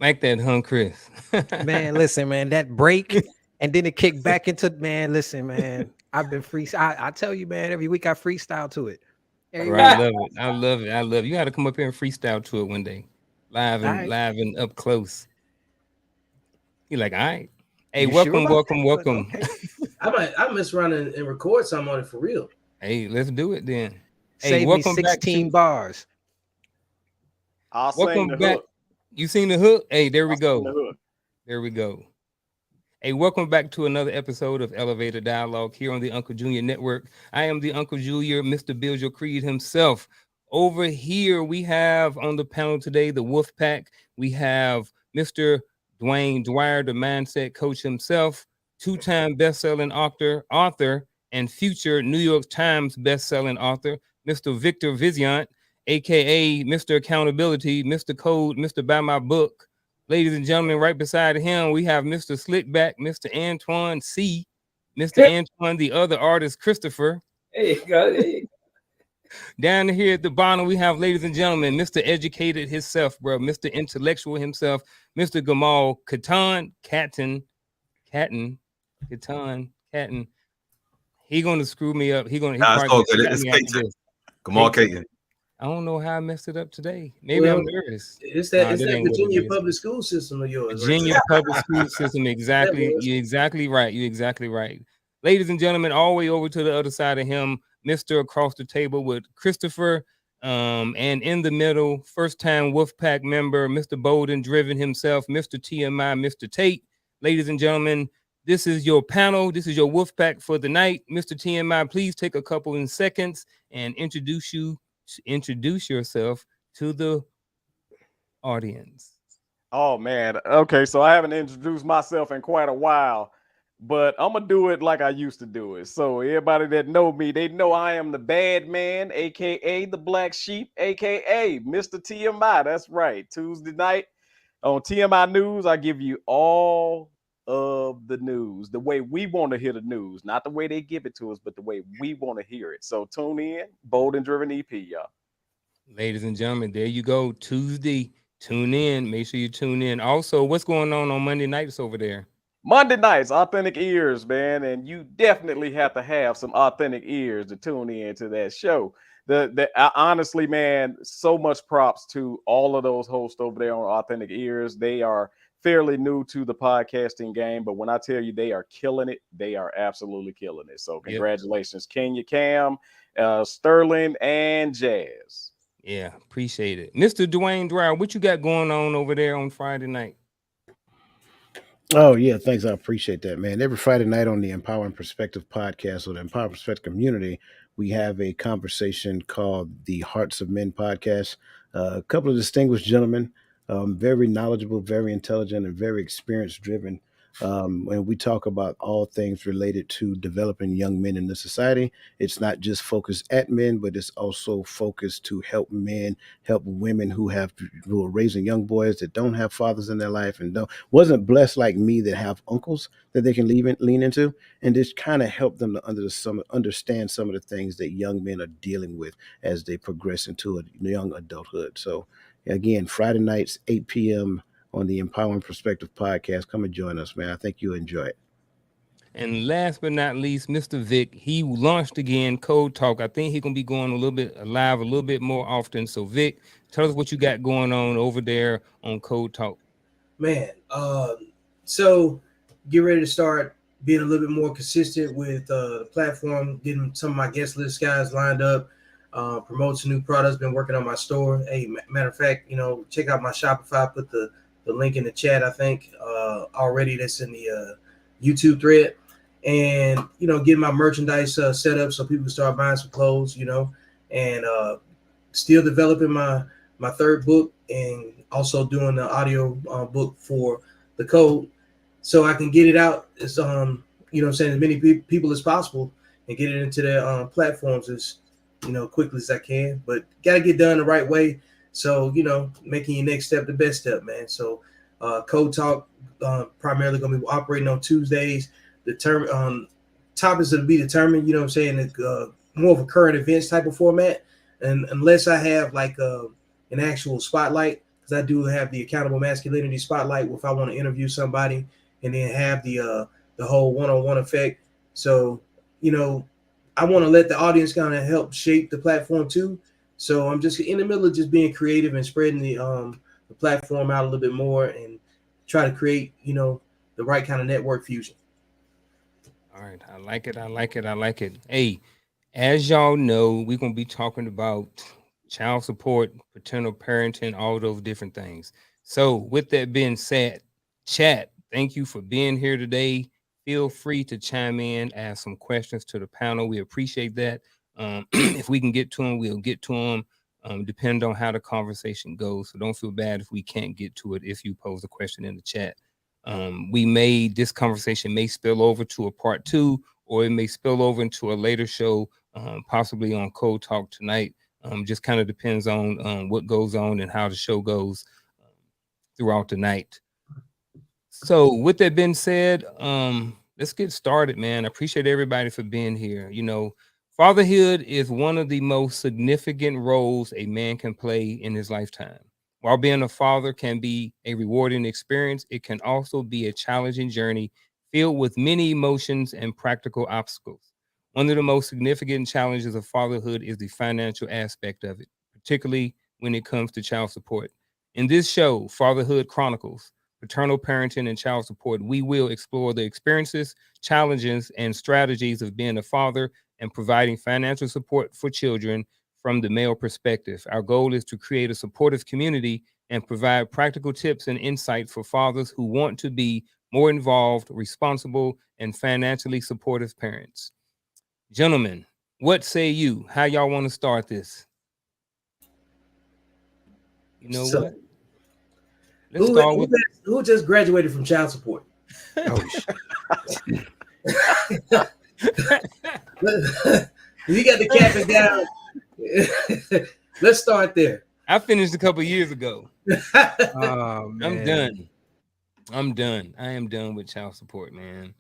Like that, huh, Chris? Man, listen, man, that break and then it kicked back into, man, listen, man. I've been free. I tell you, man, every week I freestyle to it. Every Right, week. love it. I love it. I love it. You got to come up here and freestyle to it one day, All right. live and up close. You like, all right. Hey, You sure welcome, about welcome, that? But welcome. okay. I mess around and record something on it for real. Hey, let's do it then. Hey, Save me welcome back 16 to bars. I'll sing welcome the back. hook. You seen the hook? Hey, there we I'll sing go. the hook. There we go. Hey, welcome back to another episode of Elevator Dialogue here on the Uncle Junior Network. I am the Uncle Junior, Mr. Build Your Creed himself. Over here, we have on the panel today the Wolf Pack. We have Mr. Dwayne Dwyer, the mindset coach himself, two-time best-selling author, and future New York Times best-selling author, Mr. Victor Viziant, aka Mr. Accountability, Mr. Code, Mr. Buy My Book. Ladies and gentlemen, right beside him, we have Mr. Slickback, Mr. Antoine C., Mr. Antoine, the other artist, Christopher. There you go. There you go. Down here at the bottom, we have, ladies and gentlemen, Mr. Educated himself, bro, Mr. Intellectual himself, Mr. Gamal Catton. He gonna screw me up. He It's probably all gonna good. slap It's me K after this. Kamal Caton. I don't know how I messed it up today. Maybe Well, I'm nervous. It's that Nah, that ain't what it Virginia is. public school system of yours. Virginia Right? public school system. Exactly. You're exactly right. You're exactly right. Ladies and gentlemen, all the way over to the other side of him, Mr. Across the Table with Christopher. And in the middle, first time Wolfpack member, Mr. Bolden driven himself, Mr. TMI, Mr. Tate. Ladies and gentlemen, this is your panel. This is your Wolfpack for the night. Mr. TMI, please take a couple of seconds and introduce yourself to the audience. Oh man. Okay, so I haven't introduced myself in quite a while, but I'm gonna do it like I used to do it. So everybody that know me, they know I am the bad man, aka the black sheep, aka Mr. TMI. That's right. Tuesday night on TMI News, I give you all of the news the way we want to hear the news, not the way they give it to us, but the way we want to hear it. So tune in, Bold and Driven EP, y'all. Ladies and gentlemen, there you go. Tuesday, tune in. Make sure you tune in. Also, what's going on Monday nights over there? Monday nights, authentic ears, man, and you definitely have to have some authentic ears to tune in to that show. Honestly, man, so much props to all of those hosts over there on Authentic Ears. They are fairly new to the podcasting game, but when I tell you they are killing it, they are absolutely killing it. So congratulations, Kenya Cam, Sterling, and Jazz. Yeah, appreciate it. Mr. Dwayne Dwyer, what you got going on over there on Friday night? Oh, yeah. Thanks. I appreciate that, man. Every Friday night on the Empowering Perspective podcast or the Empowering Perspective community, we have a conversation called the Hearts of Men podcast. A couple of distinguished gentlemen, very knowledgeable, very intelligent, and very experience driven. When we talk about all things related to developing young men in the society, it's not just focused at men, but it's also focused to help men, help women who are raising young boys that don't have fathers in their life and wasn't blessed like me that have uncles that they can lean into, and just kind of help them to understand some of the things that young men are dealing with as they progress into a young adulthood. So again, Friday nights, 8 p.m. on the Empowering Perspective podcast. Come and join us, man. I think you'll enjoy it. And last but not least, Mr. Vic, he launched again Code Talk. I think he's gonna be going a little bit live a little bit more often. So Vic, tell us what you got going on over there on Code Talk. Man, so get ready to start being a little bit more consistent with the platform, getting some of my guest list guys lined up, promote some new products, been working on my store. Hey, matter of fact, check out my Shopify, put the link in the chat, I think, already. That's in the YouTube thread. And, getting my merchandise set up so people can start buying some clothes, and still developing my third book and also doing the audio book for the code so I can get it out as, as many people as possible and get it into their platforms as, quickly as I can. But got to get done the right way. So, making your next step the best step, man. So Code Talk primarily going to be operating on Tuesdays. The topics will be determined, it's more of a current events type of format. And unless I have like an actual spotlight, because I do have the accountable masculinity spotlight if I want to interview somebody, and then have the whole one-on-one effect. So, I want to let the audience kind of help shape the platform too. So I'm just in the middle of just being creative and spreading the platform out a little bit more and try to create, the right kind of network fusion. All right, I like it. I like it. I like it. Hey, as y'all know, we're gonna be talking about child support, paternal parenting, all those different things. So, with that being said, chat, thank you for being here today. Feel free to chime in, ask some questions to the panel. We appreciate that. If we can get to them, we'll get to them. Depending on how the conversation goes. So don't feel bad if we can't get to it if you pose a question in the chat. This conversation may spill over to a part 2, or it may spill over into a later show, possibly on Code Talk tonight. Just kind of depends on what goes on and how the show goes throughout the night. So with that being said, let's get started, man. I appreciate everybody for being here. Fatherhood is one of the most significant roles a man can play in his lifetime. While being a father can be a rewarding experience, it can also be a challenging journey filled with many emotions and practical obstacles. One of the most significant challenges of fatherhood is the financial aspect of it, particularly when it comes to child support. In this show, Fatherhood Chronicles, Paternal Parenting and Child Support, we will explore the experiences, challenges, and strategies of being a father and providing financial support for children from the male perspective. Our goal is to create a supportive community and provide practical tips and insight for fathers who want to be more involved, responsible, and financially supportive parents. Gentlemen, what say you? How y'all want to start this? You know So, what? Let's start with who just graduated from child support? Oh, You got the cap and gown. Let's start there. I finished a couple years ago. oh man. I'm done. I'm done. I am done with child support, man.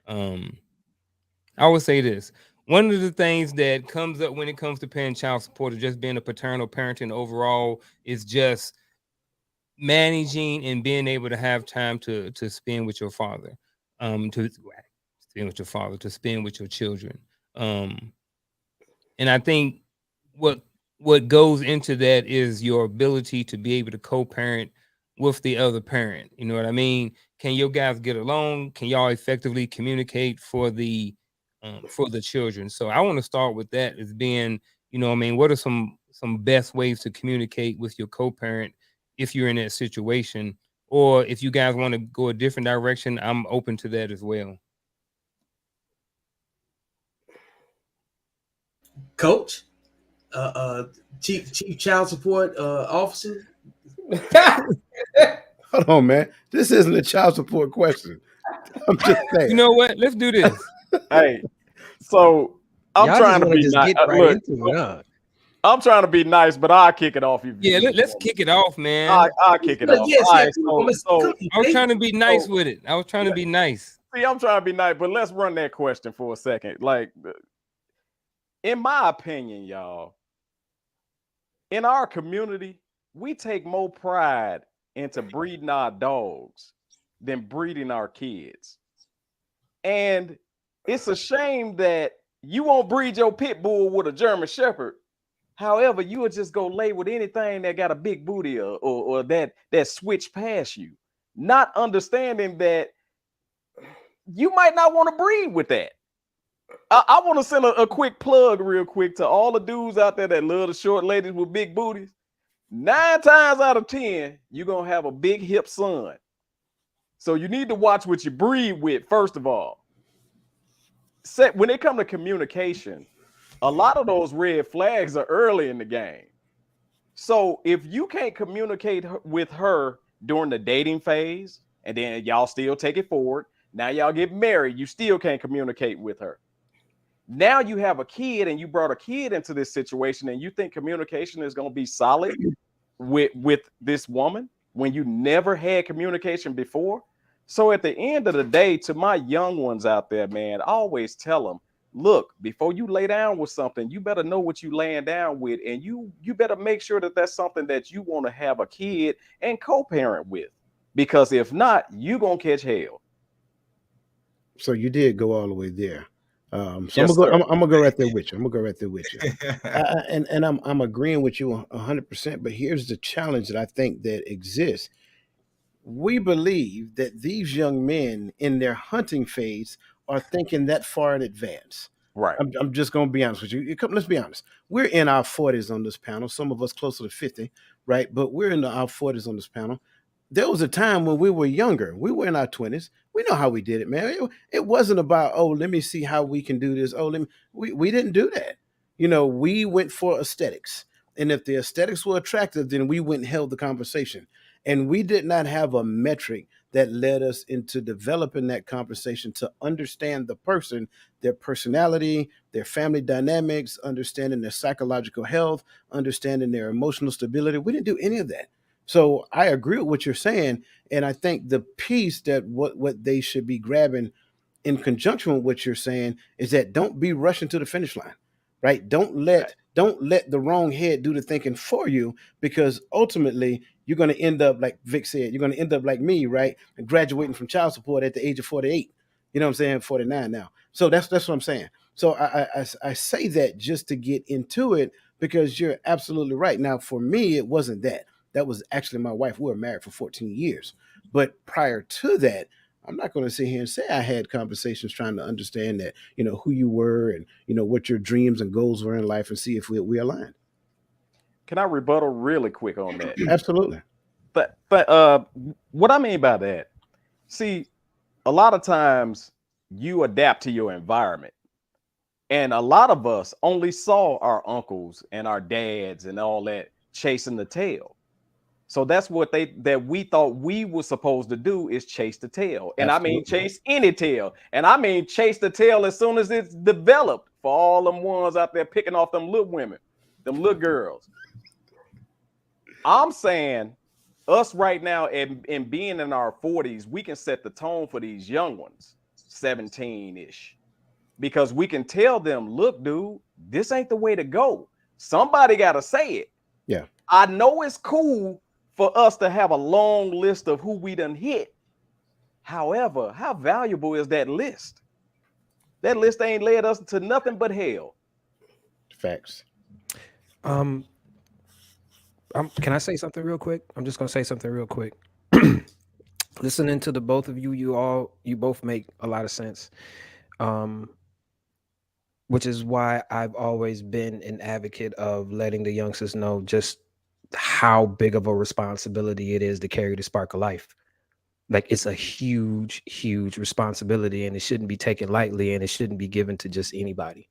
I would say this. One of the things that comes up when it comes to paying child support or just being a paternal parenting overall is just managing and being able to have time to spend with your father, to spend with your father, to spend with your children. And I think what goes into that is your ability to be able to co-parent with the other parent. You know what I mean? Can your guys get along? Can y'all effectively communicate for the children? So I want to start with that as being, what are some best ways to communicate with your co-parent if you're in that situation? Or if you guys want to go a different direction, I'm open to that as well. Coach, chief child support officer. Hold on, man. This isn't a child support question. I'm just saying. You know what? Let's do this. Hey, so I'm Y'all trying to be just nice. get right into it, huh? I'm trying to be nice, but I'll kick it off. Let's kick it off, man. I'll kick it off. Yes, All right, I was trying to be nice with it. I was trying to be nice. See, I'm trying to be nice, but let's run that question for a second. Like, in my opinion, y'all, in our community, we take more pride into breeding our dogs than breeding our kids. And it's a shame that you won't breed your pit bull with a German Shepherd. However, you would just go lay with anything that got a big booty or that switch past you, not understanding that you might not want to breed with that. I want to send a quick plug real quick to all the dudes out there that love the short ladies with big booties. 9 times out of 10, you're going to have a big hip son. So you need to watch what you breed with, first of all. When it comes to communication, a lot of those red flags are early in the game. So if you can't communicate with her during the dating phase, and then y'all still take it forward, now y'all get married, you still can't communicate with her. Now you have a kid and you brought a kid into this situation and you think communication is going to be solid with this woman when you never had communication before. So at the end of the day, to my young ones out there, man, I always tell them, look, before you lay down with something, you better know what you laying down with, and you better make sure that that's something that you want to have a kid and co-parent with, because if not, you gonna catch hell. So you did go all the way there. So Yes, sir. I'm gonna go right there with you. I'm gonna go right there with you. And I'm agreeing with you 100%. But here's the challenge that I think that exists. We believe that these young men in their hunting phase are thinking that far in advance. Right. I'm just going to be honest with you. Let's be honest. We're in our 40s on this panel. Some of us closer to 50, right? But we're in our 40s on this panel. There was a time when we were younger. We were in our 20s. We know how we did it, man. It wasn't about, oh, let me see how we can do this. Oh, we didn't do that. We went for aesthetics. And if the aesthetics were attractive, then we went and held the conversation. And we did not have a metric that led us into developing that conversation to understand the person, their personality, their family dynamics, understanding their psychological health, understanding their emotional stability. We didn't do any of that. So I agree with what you're saying. And I think the piece that what they should be grabbing in conjunction with what you're saying is that don't be rushing to the finish line, right? Don't let the wrong head do the thinking for you, because ultimately you're going to end up, like Vic said, you're going to end up like me, right? Graduating from child support at the age of 48. You know what I'm saying? 49 now. So that's what I'm saying. So I say that just to get into it, because you're absolutely right. Now, for me, it wasn't that. That was actually my wife. We were married for 14 years. But prior to that, I'm not going to sit here and say I had conversations trying to understand that, who you were and, what your dreams and goals were in life, and see if we aligned. Can I rebuttal really quick on that? Absolutely. But what I mean by that, see, a lot of times you adapt to your environment. And a lot of us only saw our uncles and our dads and all that chasing the tail. So that's what we thought we were supposed to do, is chase the tail. And Absolutely. I mean, chase any tail. And I mean, chase the tail as soon as it's developed, for all them ones out there picking off them little women, them little girls. I'm saying us right now, and being in our 40s, we can set the tone for these young ones, 17-ish. Because we can tell them, look, dude, this ain't the way to go. Somebody got to say it. Yeah. I know it's cool for us to have a long list of who we done hit. However, how valuable is that list? That list ain't led us to nothing but hell. Facts. Can I say something real quick? I'm just gonna say something real quick. Listening to the both of you, you both make a lot of sense. Which is why I've always been an advocate of letting the youngsters know just how big of a responsibility it is to carry the spark of life. Like, it's a huge, huge responsibility, and it shouldn't be taken lightly, and it shouldn't be given to just anybody.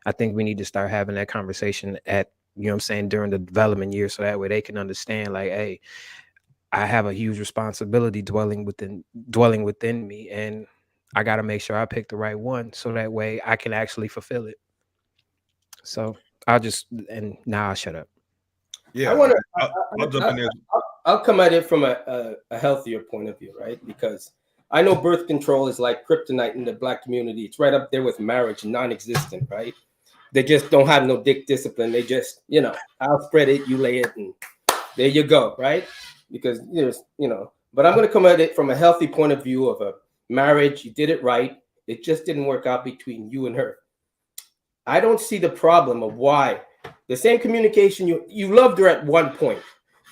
I think we need to start having that conversation during the development years, so that way they can understand, like, hey, I have a huge responsibility dwelling within me, and I got to make sure I pick the right one, so that way I can actually fulfill it. So now I'll shut up. Yeah, I'll jump in there. I'll come at it from a healthier point of view, right? Because I know birth control is like kryptonite in the Black community. It's right up there with marriage, non-existent, right? They just don't have no dick discipline. They just, I'll spread it, you lay it, and there you go, right? Because but I'm going to come at it from a healthy point of view of a marriage. You did it right. It just didn't work out between you and her. I don't see the problem of why the same communication, you loved her at one point.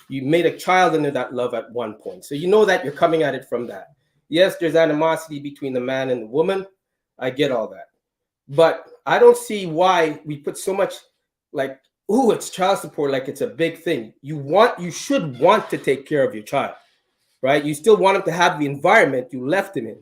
You made a child into that love at one point. So you know that you're coming at it from that. Yes, there's animosity between the man and the woman. I get all that. But I don't see why we put so much like, it's child support, like it's a big thing. You should want to take care of your child, right? You still want him to have the environment you left him in.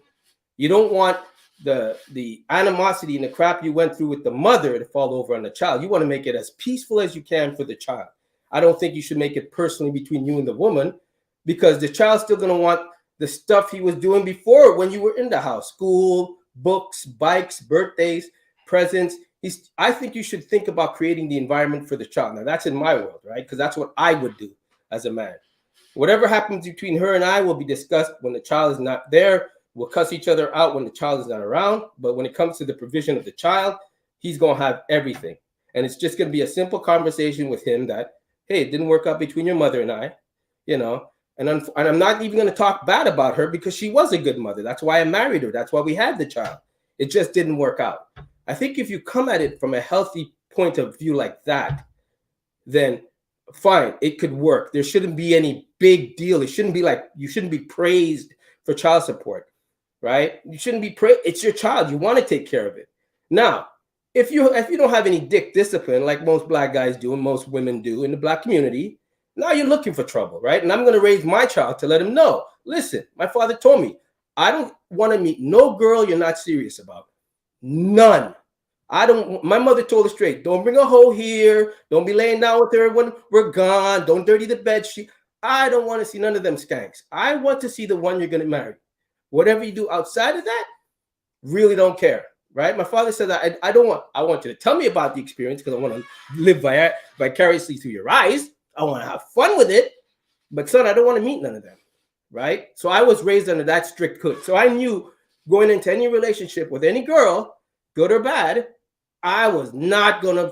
You don't want the animosity and the crap you went through with the mother to fall over on the child. You want to make it as peaceful as you can for the child. I don't think you should make it personally between you and the woman, because the child's still going to want the stuff he was doing before when you were in the house: school, books, bikes, birthdays, presents. I think you should think about creating the environment for the child. Now, that's in my world, right? Because that's what I would do as a man. Whatever happens between her and I will be discussed when the child is not there. We'll cuss each other out when the child is not around. But when it comes to the provision of the child, he's going to have everything. And it's just going to be a simple conversation with him that, hey, it didn't work out between your mother and I, you know, and I'm not even going to talk bad about her because she was a good mother. That's why I married her. That's why we had the child. It just didn't work out. I think if you come at it from a healthy point of view like that, then fine, it could work. There shouldn't be any big deal. It shouldn't be like, you shouldn't be praised for child support, right? You shouldn't be praised. It's your child. You want to take care of it. Now, if you don't have any dick discipline, like most black guys do and most women do in the black community, now you're looking for trouble, right? And I'm going to raise my child to let him know, listen, my father told me, I don't want to meet no girl you're not serious about. None. My mother told us straight, don't bring a hoe here. Don't be laying down with her when we're gone. Don't dirty the bed sheet. I don't want to see none of them skanks. I want to see the one you're going to marry. Whatever you do outside of that, really don't care, right? My father said that I want you to tell me about the experience because I want to live vicariously through your eyes. I want to have fun with it. But son, I don't want to meet none of them, right? So I was raised under that strict code. So I knew going into any relationship with any girl, good or bad, I was not gonna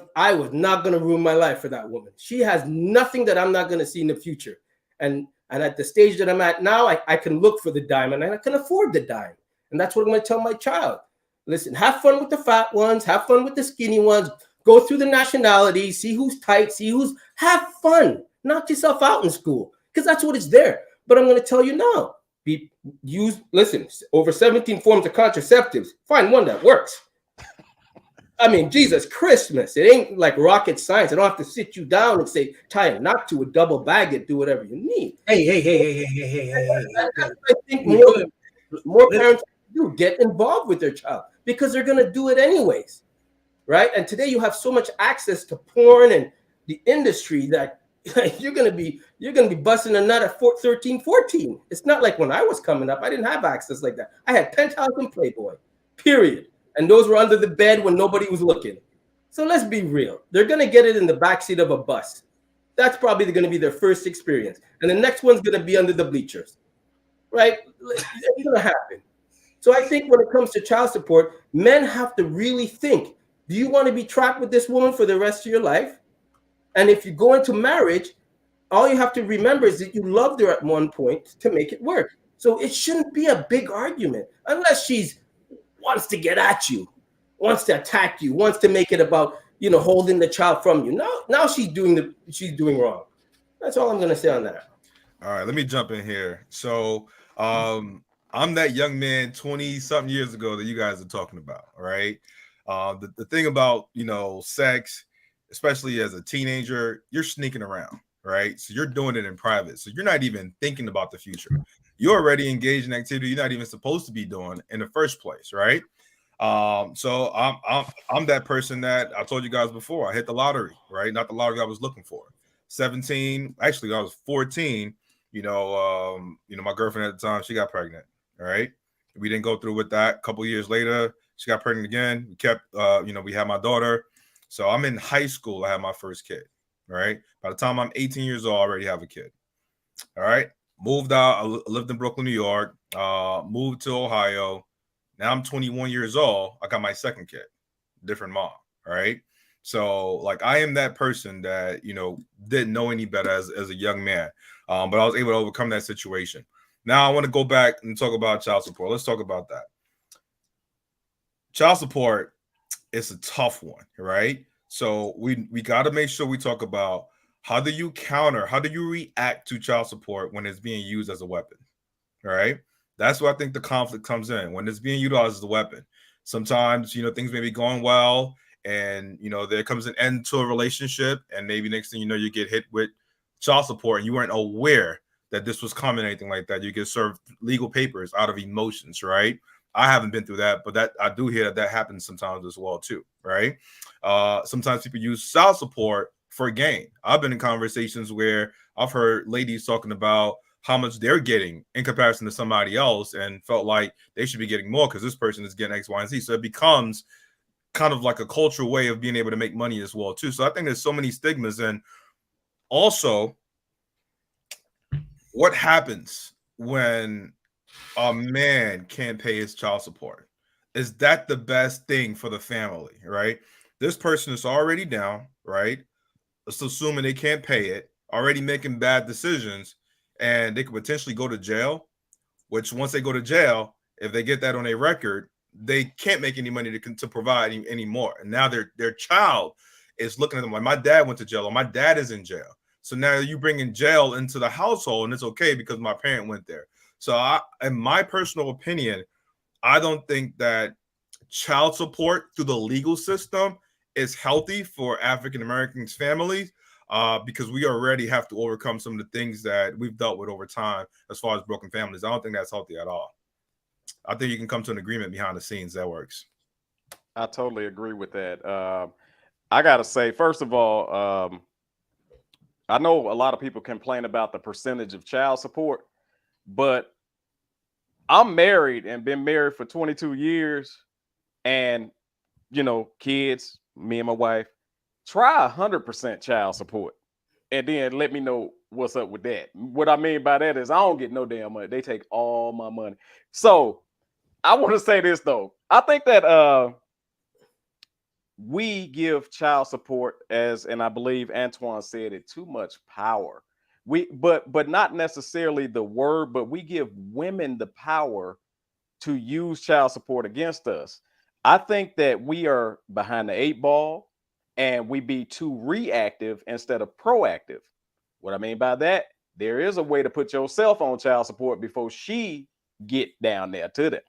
ruin my life for that woman. She has nothing that I'm not gonna see in the future. And at the stage that I'm at now, I can look for the diamond and I can afford the dime. And that's what I'm gonna tell my child. Listen, have fun with the fat ones, have fun with the skinny ones, go through the nationality, see who's tight, have fun, knock yourself out in school, because that's what is there. But I'm gonna tell you now, over 17 forms of contraceptives, find one that works. I mean, Jesus Christmas. It ain't like rocket science. I don't have to sit you down and say, tie a knot to a double bag it, do whatever you need. Hey. I think more parents do get involved with their child because they're going to do it anyways, right? And today you have so much access to porn and the industry that you're going to be busting a nut at 13, 14. It's not like when I was coming up, I didn't have access like that. I had Penthouse and Playboy, period. And those were under the bed when nobody was looking. So let's be real. They're going to get it in the backseat of a bus. That's probably going to be their first experience. And the next one's going to be under the bleachers, right? It's going to happen. So I think when it comes to child support, men have to really think, do you want to be trapped with this woman for the rest of your life? And if you go into marriage, all you have to remember is that you loved her at one point to make it work. So it shouldn't be a big argument unless she's wants to get at you, wants to attack you, wants to make it about, holding the child from you. Now she's doing wrong. That's all I'm going to say on that. All right, let me jump in here. So I'm that young man 20-something years ago that you guys are talking about, all right? The thing about, sex, especially as a teenager, you're sneaking around, right? So you're doing it in private. So you're not even thinking about the future. You're already engaged in activity you're not even supposed to be doing in the first place, right? So I'm that person that I told you guys before. I hit the lottery, right? Not the lottery I was looking for. 17, actually I was 14. My girlfriend at the time, she got pregnant. All right, we didn't go through with that. A couple years later, she got pregnant again. We kept, we had my daughter. So I'm in high school. I had my first kid. All right. By the time I'm 18 years old, I already have a kid. All right. Moved out. I lived in Brooklyn, New York. Moved to Ohio. Now I'm 21 years old. I got my second kid, different mom. All right. So like I am that person that, didn't know any better as a young man. But I was able to overcome that situation. Now I want to go back and talk about child support. Let's talk about that. Child support is a tough one, right? So we got to make sure we talk about how do you react to child support when it's being used as a weapon, all right? That's where I think the conflict comes in, when it's being utilized as a weapon. Sometimes, things may be going well and, there comes an end to a relationship and maybe next thing you know, you get hit with child support and you weren't aware that this was coming, anything like that. You get served legal papers out of emotions, right? I haven't been through that, but that I do hear that happens sometimes as well too, right? Sometimes people use child support for gain. I've been in conversations where I've heard ladies talking about how much they're getting in comparison to somebody else and felt like they should be getting more because this person is getting X, Y, and Z. So it becomes kind of like a cultural way of being able to make money as well too. So I think there's so many stigmas. And also, what happens when a man can't pay his child support? Is that the best thing for the family, right? This person is already down, right? Let's assuming they can't pay it, already making bad decisions, and they could potentially go to jail. Which once they go to jail, if they get that on their record, they can't make any money to provide anymore. And now their child is looking at them like, my dad went to jail, or my dad is in jail. So now you bring in jail into the household, and it's okay because my parent went there. So in my personal opinion, I don't think that child support through the legal system is healthy for African Americans families, because we already have to overcome some of the things that we've dealt with over time as far as broken families. I don't think that's healthy at all. I think you can come to an agreement behind the scenes that works. I totally agree with that. I gotta say, first of all, I know a lot of people complain about the percentage of child support, but I'm married and been married for 22 years, and kids, me and my wife, try 100% child support, and then let me know what's up with that. What I mean by that is I don't get no damn money. They take all my money. So I want to say this though. I think that we give child support, and I believe Antoine said it, too much power. But not necessarily the word, but we give women the power to use child support against us. I think that we are behind the 8 ball, and we be too reactive instead of proactive. What I mean by that, there is a way to put yourself on child support before she get down there to them.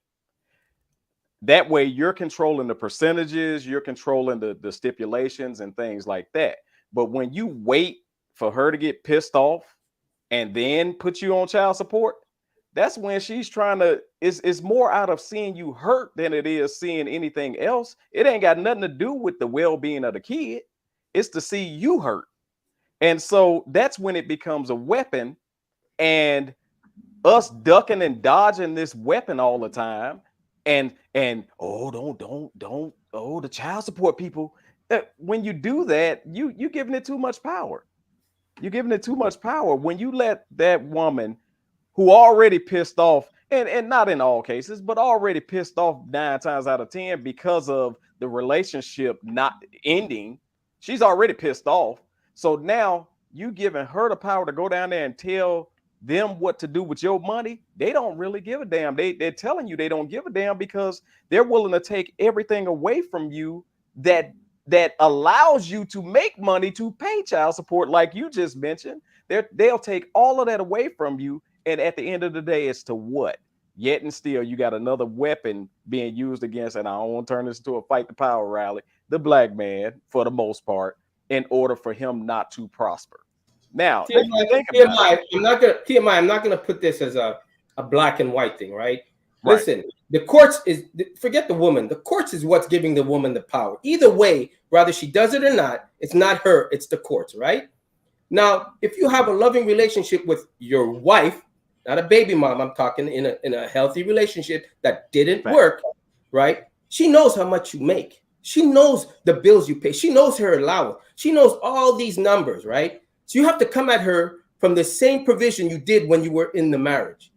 That way you're controlling the percentages, you're controlling the stipulations and things like that. But when you wait for her to get pissed off and then put you on child support, that's when she's trying to, it's more out of seeing you hurt than it is seeing anything else. It ain't got nothing to do with the well-being of the kid. It's to see you hurt. And so that's when it becomes a weapon, and us ducking and dodging this weapon all the time. And the child support people. When you do that, you're giving it too much power. You're giving it too much power when you let that woman who already pissed off, and not in all cases, but already pissed off 9 times out of 10 because of the relationship not ending. She's already pissed off. So now you giving her the power to go down there and tell them what to do with your money. They don't really give a damn. They're telling you they don't give a damn because they're willing to take everything away from you that allows you to make money to pay child support, like you just mentioned. They'll take all of that away from you, and at the end of the day, it's to what? Yet and still, you got another weapon being used against, and I don't want to turn this into a fight the power rally, the black man, for the most part, in order for him not to prosper. Now, I'm not gonna put this as a black and white thing, right? Listen, the courts forget the woman. The courts is what's giving the woman the power. Either way, whether she does it or not, it's not her, it's the courts, right? Now, if you have a loving relationship with your wife, not a baby mom, I'm talking in a healthy relationship that didn't work, right? She knows how much you make. She knows the bills you pay. She knows her allowance. She knows all these numbers, right? So you have to come at her from the same provision you did when you were in the marriage,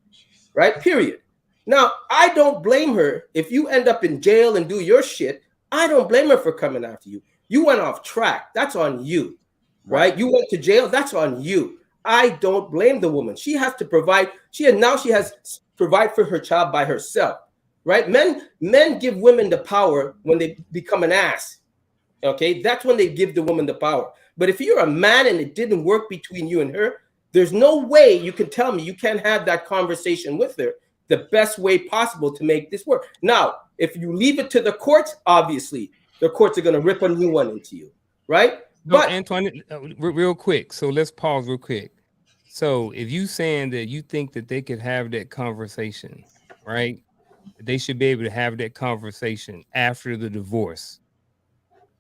right? Period. Now, I don't blame her if you end up in jail and do your shit. I don't blame her for coming after you. You went off track. That's on you, right? You went to jail. That's on you. I don't blame the woman. She has to provide. She has to provide for her child by herself, right? Men give women the power when they become an ass. Okay, that's when they give the woman the power. But if you're a man and it didn't work between you and her, there's no way you can tell me you can't have that conversation with her the best way possible to make this work. Now, if you leave it to the courts, obviously the courts are going to rip a new one into you, right? No, but Antoine, real quick. So let's pause real quick. So if you saying that you think that they could have that conversation, right? They should be able to have that conversation after the divorce.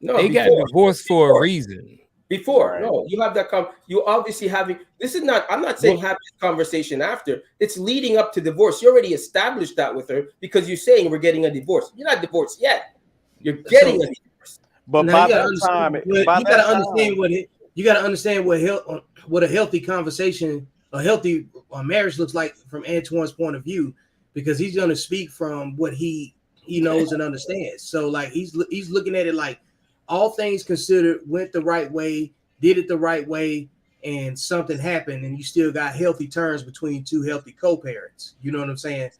No, they got divorced for a reason. Before, no, you have that. You obviously having. This is not. I'm not saying have this conversation after. It's leading up to divorce. You already established that with her because you're saying we're getting a divorce. You're not divorced yet. You're getting a divorce. But by that time, you got to understand what a healthy conversation, a healthy marriage looks like from Antoine's point of view, because he's going to speak from what he knows and understands. So like he's looking at it like, all things considered, went the right way, did it the right way, and something happened, and you still got healthy terms between two healthy co-parents. You know what I'm saying?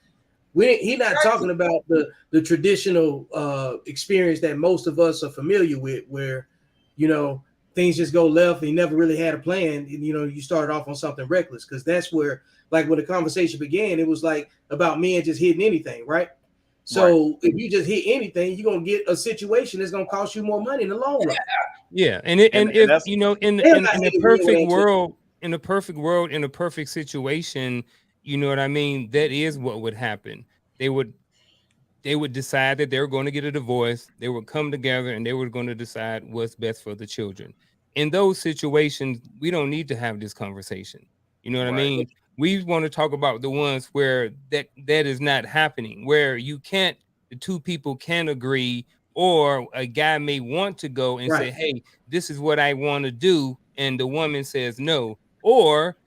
He's not talking about the traditional experience that most of us are familiar with, where, you know, things just go left and you never really had a plan, and, you know, you started off on something reckless, because that's where, like, when the conversation began, it was like about men just hitting anything, right? So if you just hit anything, you're gonna get a situation that's gonna cost you more money in the long run. Yeah, and if that's, you know, in They're not a hitting perfect anyone. world, in a perfect world, in a perfect situation, you know what I mean, that is what would happen. They would decide that they were going to get a divorce. They would come together and they were going to decide what's best for the children. In those situations, we don't need to have this conversation. You know what I Right. mean? We want to talk about the ones where that is not happening, where you can't, the two people can agree, or a guy may want to go and say, Right. hey, this is what I want to do, and the woman says no, or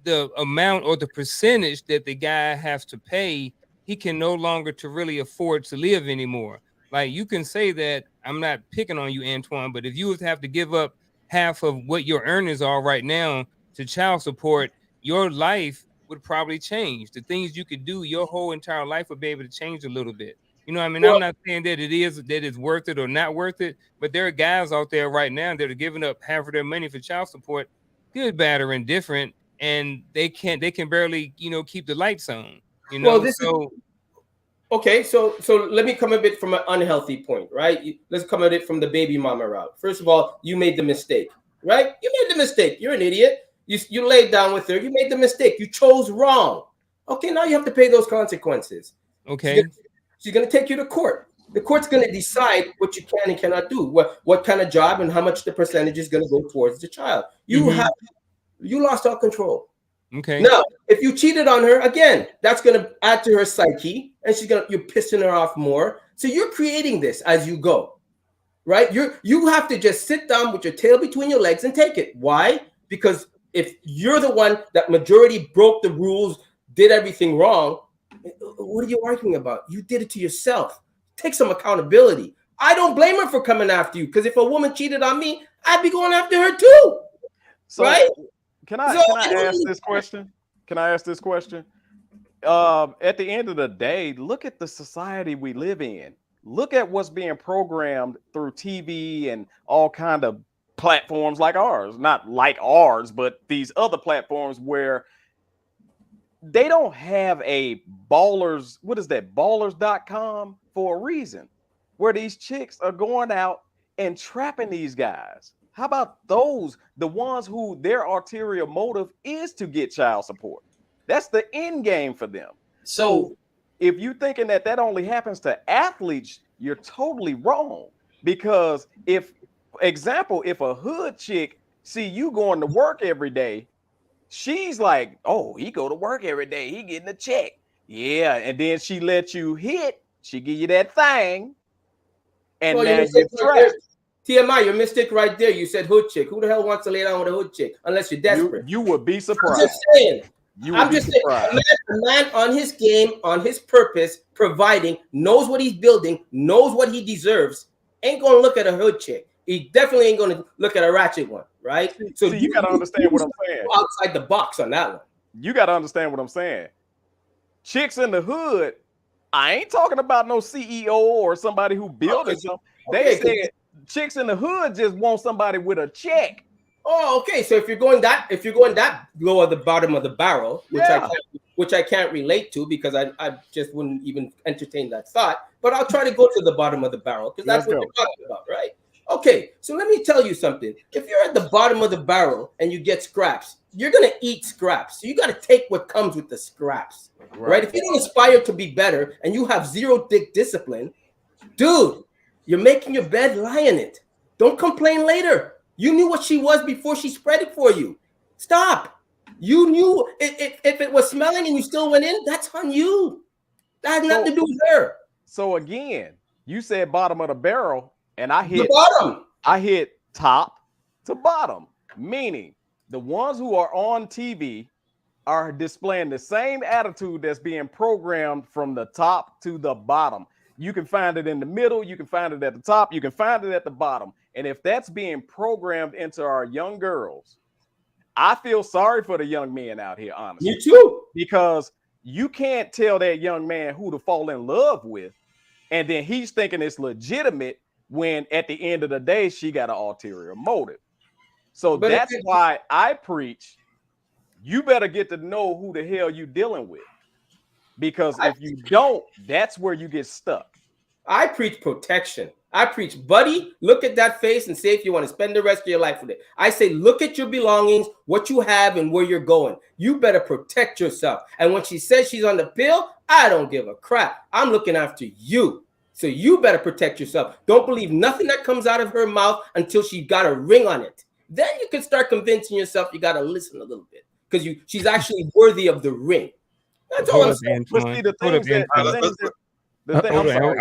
the amount or the percentage that the guy has to pay, he can no longer to really afford to live anymore. Like, you can say that, I'm not picking on you, Antoine, but if you would have to give up half of what your earnings are right now to child support, your life would probably change. The things you could do, your whole entire life would be able to change a little bit. You know what I mean? I'm not saying that it's worth it or not worth it, but there are guys out there right now that are giving up half of their money for child support, good, bad, or indifferent, and they can barely, you know, keep the lights on, you Well, know. this is So okay. So let me come a bit from an unhealthy point, right? Let's come at it from the baby mama route. First of all, you made the mistake, right? You made the mistake. You're an idiot. You laid down with her. You made the mistake. You chose wrong. Okay, now you have to pay those consequences. She's gonna, okay. she's gonna take you to court. The court's gonna decide what you can and cannot do, what kind of job and how much the percentage is gonna go towards the child. You lost all control. Okay. Now, if you cheated on her again, that's going to add to her psyche, and you're pissing her off more. So you're creating this as you go, right? You have to just sit down with your tail between your legs and take it. Why? Because if you're the one that majority broke the rules, did everything wrong, what are you arguing about? You did it to yourself. Take some accountability. I don't blame her for coming after you, because if a woman cheated on me, I'd be going after her too, so right? can I ask this question? Can I ask this question? At the end of the day, look at the society we live in. Look at what's being programmed through TV and all kind of platforms like ours. Not like ours, but these other platforms where they don't have a ballers, what is that, ballers.com, for a reason, where these chicks are going out and trapping these guys. How about those, the ones who their ulterior motive is to get child support? That's the end game for them. So if you're thinking that only happens to athletes, you're totally wrong. Because if a hood chick see you going to work every day, she's like, oh, he go to work every day, he getting a check. Yeah, and then she let you hit, she give you that thing, and Well, now you you're trapped. TMI, your mistake right there. You said hood chick. Who the hell wants to lay down with a hood chick unless you're desperate? You would be surprised. I'm just saying. I'm just saying. A man on his game, on his purpose, providing, knows what he's building, knows what he deserves, ain't gonna look at a hood chick. He definitely ain't gonna look at a ratchet one, right? So you gotta understand what I'm saying. Outside the box on that one. You gotta understand what I'm saying. Chicks in the hood, I ain't talking about no CEO or somebody who building something. They said chicks in the hood just want somebody with a check. Oh, okay. So if you're going that low at the bottom of the barrel, which I can't relate to, because I just wouldn't even entertain that thought. But I'll try to go to the bottom of the barrel, because that's what you're talking about, right? Okay. So let me tell you something. If you're at the bottom of the barrel and you get scraps, you're gonna eat scraps. So you got to take what comes with the scraps, right? If you don't aspire to be better and you have zero dick discipline, dude, you're making your bed, lie in it. Don't complain later. You knew what she was before she spread it for you. Stop. You knew if it was smelling and you still went in, that's on you. That has nothing to do with her. So again, you said bottom of the barrel, and I hit the bottom. I hit top to bottom, meaning the ones who are on TV are displaying the same attitude that's being programmed from the top to the bottom. You can find it in the middle. You can find it at the top. You can find it at the bottom. And if that's being programmed into our young girls, I feel sorry for the young men out here, honestly. Me too. Because you can't tell that young man who to fall in love with, and then he's thinking it's legitimate when at the end of the day, she got an ulterior motive. So But that's why I preach, you better get to know who the hell you dealing with. Because if you don't, that's where you get stuck. I preach protection. I preach, buddy, look at that face and say if you want to spend the rest of your life with it. I say, look at your belongings, what you have, and where you're going. You better protect yourself. And when she says she's on the pill, I don't give a crap. I'm looking after you. So you better protect yourself. Don't believe nothing that comes out of her mouth until she got a ring on it. Then you can start convincing yourself you got to listen a little bit because she's actually worthy of the ring. That's all I'm saying. But see, the things that I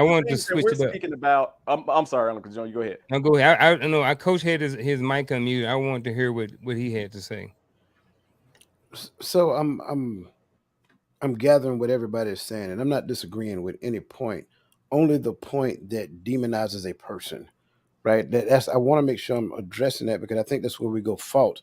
wanted to switch it up. Speaking about, I'm sorry, Uncle John, you go ahead. No, go ahead. I know our coach had his mic unmuted. I wanted to hear what he had to say. So I'm gathering what everybody is saying, and I'm not disagreeing with any point. Only the point that demonizes a person, right? That's I want to make sure I'm addressing that because I think that's where we go fault.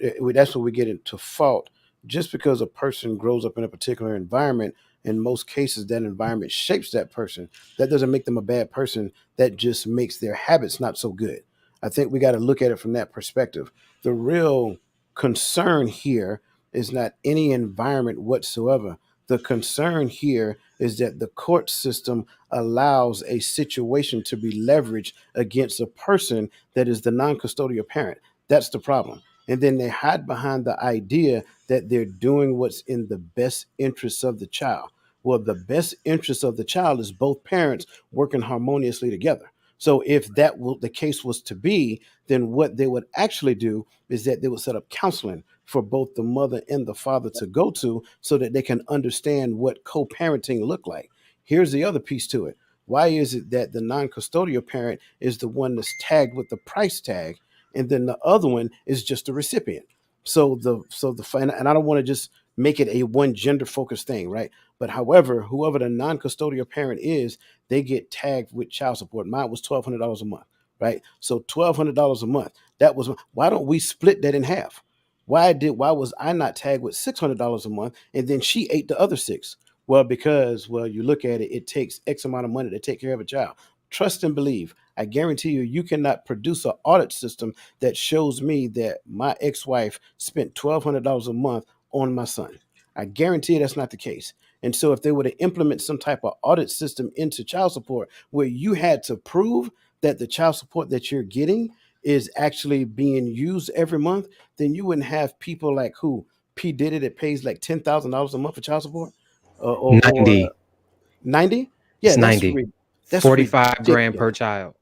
That's where we get into fault. Just because a person grows up in a particular environment, in most cases, that environment shapes that person. That doesn't make them a bad person. That just makes their habits not so good. I think we got to look at it from that perspective. The real concern here is not any environment whatsoever. The concern here is that the court system allows a situation to be leveraged against a person that is the non-custodial parent. That's the problem. And then they hide behind the idea that they're doing what's in the best interests of the child. Well, the best interest of the child is both parents working harmoniously together. So if the case was to be, then what they would actually do is that they would set up counseling for both the mother and the father to go to so that they can understand what co-parenting look like. Here's the other piece to it. Why is it that the non-custodial parent is the one that's tagged with the price tag, and then the other one is just the recipient? And I don't want to just make it a one gender focused thing, right? But however, whoever the non-custodial parent is, they get tagged with child support. Mine was $1,200 a month, right? So $1,200 a month. Why don't we split that in half? Why was I not tagged with $600 a month and then she ate the other six? Well, because you look at it, it takes X amount of money to take care of a child. Trust and believe. I guarantee you cannot produce an audit system that shows me that my ex-wife spent $1,200 a month on my son. I guarantee that's not the case. And so if they were to implement some type of audit system into child support where you had to prove that the child support that you're getting is actually being used every month, then you wouldn't have people like P. Diddy that pays like $10,000 a month for child support. 90. 90? Yeah, It's 90. That's 45 grand per child.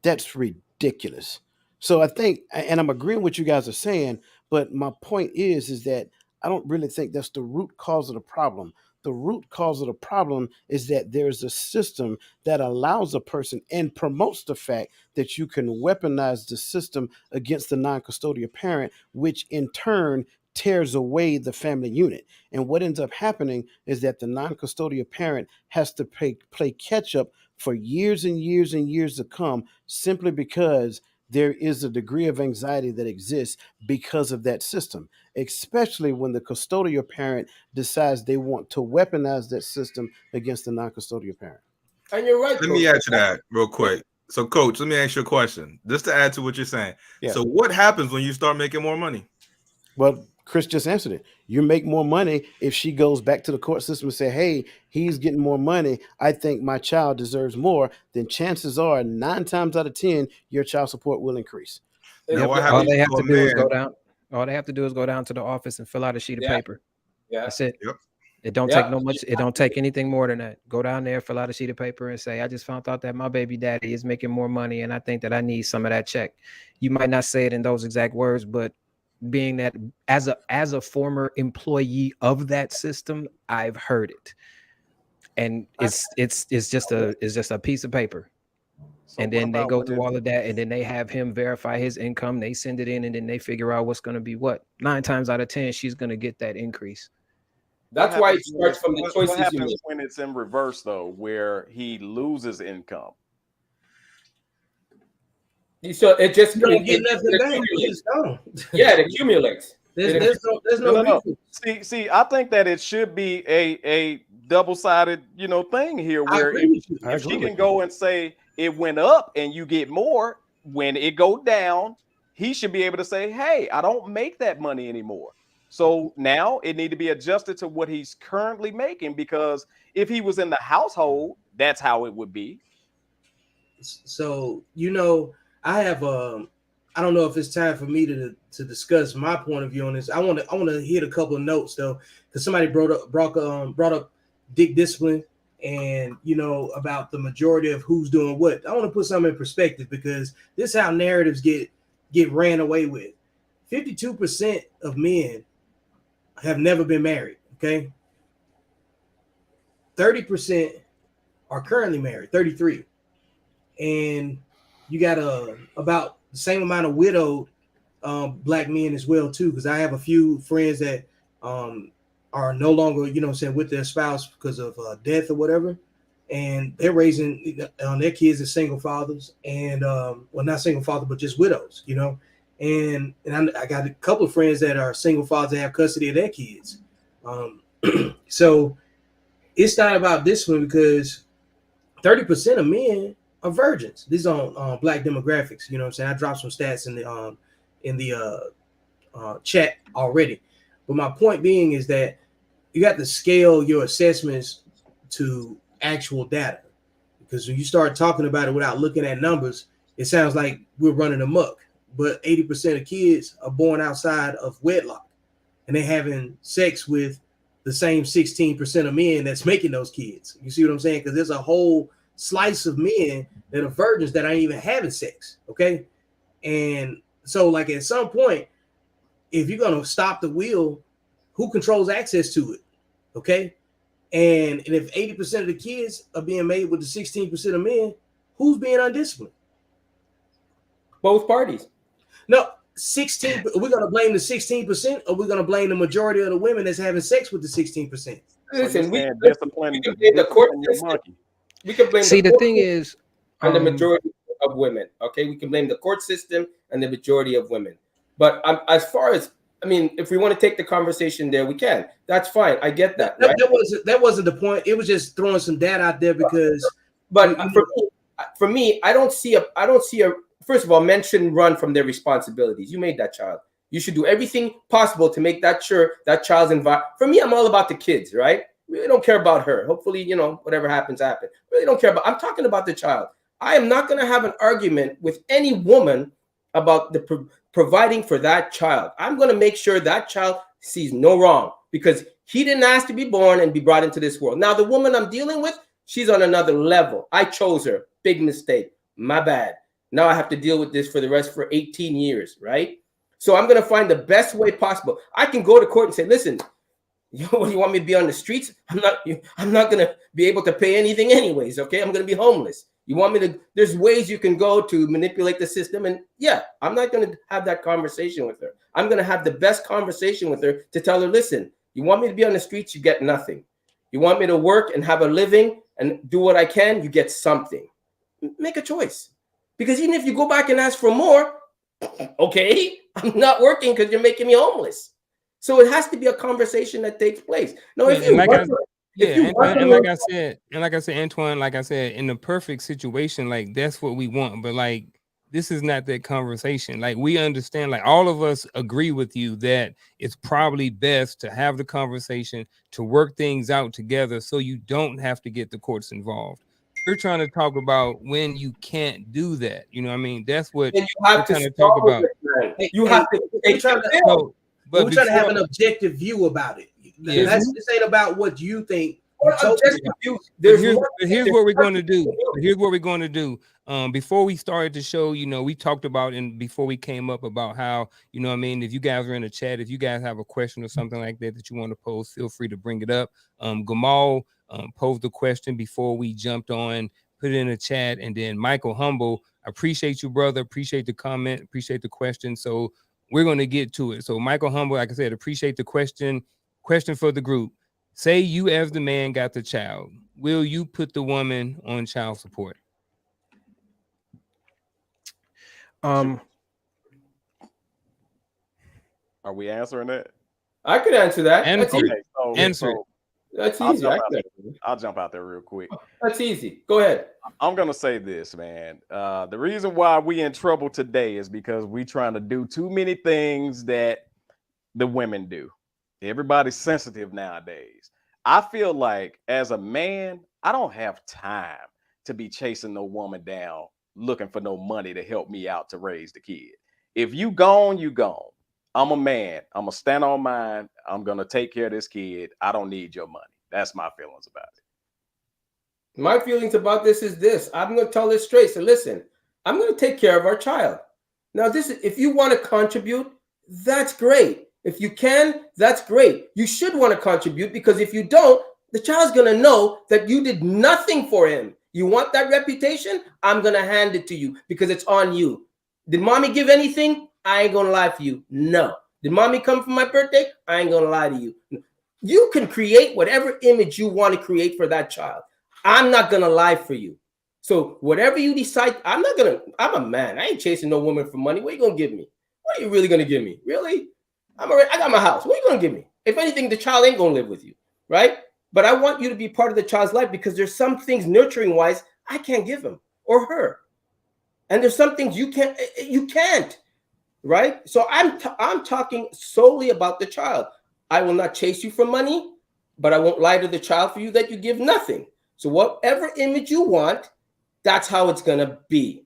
That's ridiculous. So I think, and I'm agreeing with you guys are saying, but my point is that I don't really think that's the root cause of the problem. The root cause of the problem is that there's a system that allows a person and promotes the fact that you can weaponize the system against the non-custodial parent, which in turn tears away the family unit. And what ends up happening is that the non-custodial parent has to play catch up for years and years and years to come, simply because there is a degree of anxiety that exists because of that system, especially when the custodial parent decides they want to weaponize that system against the non-custodial parent. And you're right. Let me add to that real quick. So, Coach, let me ask you a question, just to add to what you're saying. Yeah. So what happens when you start making more money? Well, Chris just answered it. You make more money if she goes back to the court system and say, hey, he's getting more money. I think my child deserves more. Then chances are 9 times out of 10, your child support will increase. All they have to do is go down. All they have to do is go down to the office and fill out a sheet of paper. Yeah. That's it. Yep. It don't take no much. It don't take anything more than that. Go down there, fill out a sheet of paper, and say, I just found out that my baby daddy is making more money, and I think that I need some of that check. You might not say it in those exact words, but being that as a former employee of that system, I've heard it, and it's just a piece of paper. So and then they go through all of that, and then they have him verify his income. They send it in, and then they figure out what's going to be what. 9 times out of 10, she's going to get that increase. That's why it starts from the what choices you happens make. when it's in reverse though, where he loses income? So it just You don't get it nothing back. accumulates. It's gone. Yeah, it accumulates. There's no No. reason. See, I think that it should be a double-sided, thing here, I where agree with you. I if she agree can with go and say it went up and you get more, when it go down, he should be able to say, hey, I don't make that money anymore. So now it need to be adjusted to what he's currently making, because if he was in the household, that's how it would be. So I have I don't know if it's time for me to discuss my point of view on this. I want to hit a couple of notes though, because somebody brought up dick discipline and about the majority of who's doing what. I want to put something in perspective, because this is how narratives get ran away with. 52% of men have never been married. Okay, 30% are currently married. 33. And you got about the same amount of widowed black men as well too, because I have a few friends that are no longer with their spouse because of death or whatever, and they're raising their kids as single fathers, and well, not single father but just widows, and I got a couple of friends that are single fathers that have custody of their kids. So it's not about discipline, because 30% of men are virgins. These are on black demographics. You know what I'm saying? I dropped some stats in the chat already. But my point being is that you got to scale your assessments to actual data, because when you start talking about it without looking at numbers, it sounds like we're running amok. But 80% of kids are born outside of wedlock, and they're having sex with the same 16% of men that's making those kids. You see what I'm saying? Because there's a whole slice of men that are virgins that ain't even having sex. Okay. And so, like, at some point, if you're going to stop the wheel, who controls access to it? Okay. And if 80% of the kids are being made with the 16% of men, who's being undisciplined? Both parties. No, 16. We're going to blame the 16%, or we're going to blame the majority of the women that's having sex with the 16%. Listen, we can discipline blame the court your system. monkey. We can blame See, the court thing system is, and the majority of women. Okay, we can blame the court system and the majority of women. But as far as, I mean, if we want to take the conversation there, we can. That's fine. I get that. Right? That wasn't the point. It was just throwing some data out there, because. But for me, I don't see a. First of all, men shouldn't run from their responsibilities. You made that child. You should do everything possible to make that sure that child's environment. For me, I'm all about the kids, right? Really don't care about her. Hopefully, whatever happens, happen. Really don't care about. I'm talking about the child. I am not going to have an argument with any woman about the providing for that child. I'm going to make sure that child sees no wrong, because he didn't ask to be born and be brought into this world. Now, the woman I'm dealing with, she's on another level. I chose her. Big mistake. My bad. Now I have to deal with this for 18 years, right? So I'm going to find the best way possible. I can go to court and say, listen, you want me to be on the streets? I'm not going to be able to pay anything anyways, okay? I'm going to be homeless. You want me to, there's ways you can go to manipulate the system. And yeah, I'm not going to have that conversation with her. I'm going to have the best conversation with her to tell her, listen, you want me to be on the streets? You get nothing. You want me to work and have a living and do what I can? You get something. Make a choice. Because even if you go back and ask for more, okay, I'm not working because you're making me homeless. So it has to be a conversation that takes place. No, if you like I said, Antoine, like I said, in the perfect situation, like that's what we want. But like, this is not that conversation. Like, we understand, like all of us agree with you that it's probably best to have the conversation, to work things out together, so you don't have to get the courts involved. We're trying to talk about when you can't do that. You know what I mean? That's what and you have we're to talk about. You have to. We're trying to have an objective view about it. This ain't about what you think. Here's what we're going to do. Before we started the show, we talked about, and before we came up, about how, what I mean, if you guys are in the chat, if you guys have a question or something like that you want to pose, feel free to bring it up. Gamal posed the question before we jumped on, put it in the chat, and then Michael Humble, appreciate you, brother, appreciate the comment, appreciate the question. So we're going to get to it. So Michael Humble, like I said, appreciate the question for the group. Say you as the man got the child. Will you put the woman on child support? Um, Are we answering that? I could answer that. That's Answer easy. it. So, Answer it. so That's I'll easy. jump I out could there. answer it. I'll jump out there real quick. That's easy. Go ahead. I'm gonna say this, man. The reason why we in trouble today is because we trying to do too many things that the women do. Everybody's sensitive nowadays. I feel like as a man, I don't have time to be chasing no woman down looking for no money to help me out to raise the kid. If you gone, you gone. I'm a man. I'm gonna stand on mine. I'm gonna take care of this kid. I don't need your money. That's my feelings about it. My feelings about this is this. I'm going to tell this straight. So listen, I'm going to take care of our child. Now, this is, if you want to contribute, that's great. If you can, that's great. You should want to contribute, because if you don't, the child's going to know that you did nothing for him. You want that reputation? I'm going to hand it to you because it's on you. Did mommy give anything? I ain't going to lie for you. No. Did mommy come for my birthday? I ain't going to lie to you. You can create whatever image you want to create for that child. I'm not going to lie for you. So whatever you decide, I'm a man. I ain't chasing no woman for money. What are you going to give me? What are you really going to give me? Really? I got my house. What are you going to give me? If anything, the child ain't going to live with you, right? But I want you to be part of the child's life, because there's some things nurturing wise I can't give him or her. And there's some things you can't, right? So I'm talking solely about the child. I will not chase you for money, but I won't lie to the child for you that you give nothing. So whatever image you want, that's how it's going to be.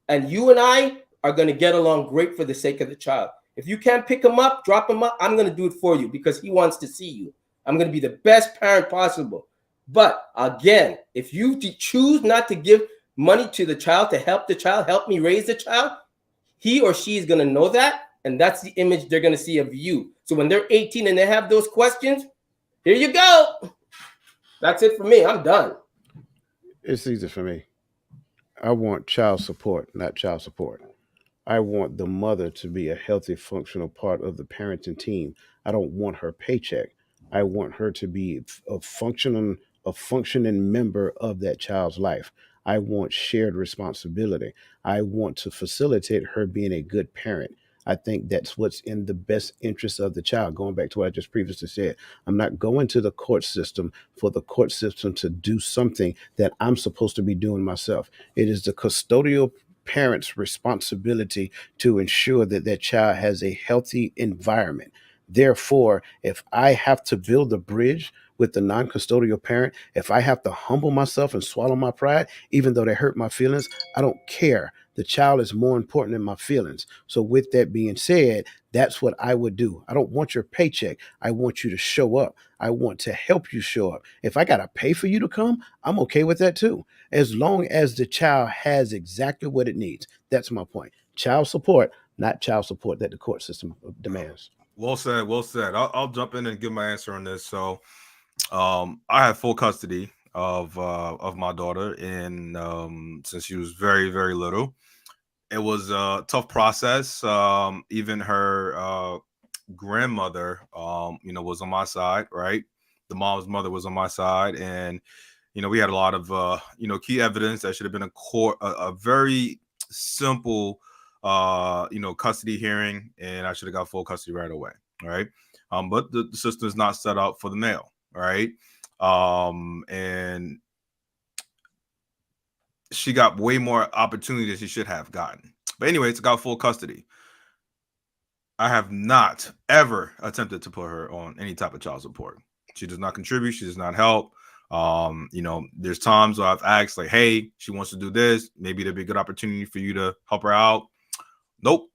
And you and I are going to get along great for the sake of the child. If you can't pick him up, drop him up, I'm going to do it for you because he wants to see you. I'm going to be the best parent possible. But again, if you choose not to give money to the child to help the child, help me raise the child, he or she is going to know that. And that's the image they're going to see of you. So when they're 18 and they have those questions, here you go. That's it for me. I'm done. It's easy for me. I want child support, not child support. I want the mother to be a healthy, functional part of the parenting team. I don't want her paycheck. I want her to be a functioning member of that child's life. I want shared responsibility. I want to facilitate her being a good parent. I think that's what's in the best interest of the child. Going back to what I just previously said, I'm not going to the court system for the court system to do something that I'm supposed to be doing myself. It is the custodial parent's responsibility to ensure that that child has a healthy environment. Therefore, if I have to build a bridge with the non custodial parent, if I have to humble myself and swallow my pride, even though they hurt my feelings, I don't care. The child is more important than my feelings. So, with that being said, that's what I would do. I don't want your paycheck. I want you to show up. I want to help you show up. If I got to pay for you to come, I'm okay with that too, as long as the child has exactly what it needs. That's my point. Child support, not child support that the court system demands. Well said. Well said. I'll jump in and give my answer on this. So, I have full custody of my daughter, and since she was very very little, it was a tough process. Even her grandmother, was on my side, right? The mom's mother was on my side, and we had a lot of key evidence that should have been a very simple custody hearing, and I should have got full custody right away. All right. But the system is not set up for the male, right? And she got way more opportunity than she should have gotten. But anyways, got full custody. I have not ever attempted to put her on any type of child support. She does not contribute. She does not help. There's times where I've asked, like, hey, she wants to do this. Maybe there'd be a good opportunity for you to help her out. Nope.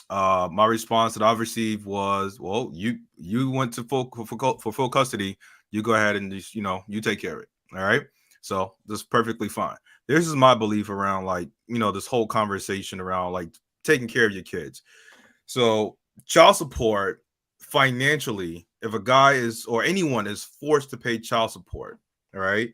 My response that I've received was, well, you went to for full custody. You go ahead and just, you take care of it. All right. So that's perfectly fine. This is my belief around, like, this whole conversation around, like, taking care of your kids. So child support, financially, if a guy is, or anyone is forced to pay child support, all right,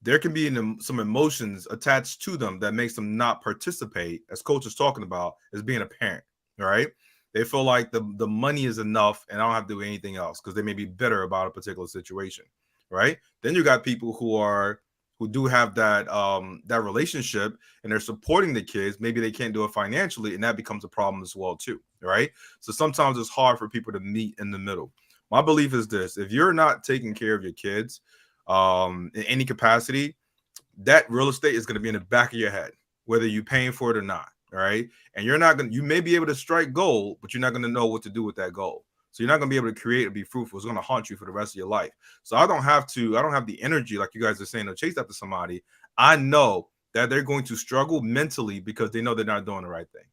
there can be some emotions attached to them that makes them not participate, as Coach is talking about, as being a parent, all right? They feel like the money is enough and I don't have to do anything else because they may be bitter about a particular situation. right? Then you got people who do have that relationship and they're supporting the kids. Maybe they can't do it financially, and that becomes a problem as well too, right? So sometimes it's hard for people to meet in the middle. My belief is this: if you're not taking care of your kids in any capacity, that real estate is going to be in the back of your head, whether you're paying for it or not. All right. And you may be able to strike gold, but you're not going to know what to do with that gold. So you're not going to be able to create and be fruitful. It's going to haunt you for the rest of your life. So I don't have the energy, like you guys are saying, to chase after somebody. I know that they're going to struggle mentally because they know they're not doing the right thing.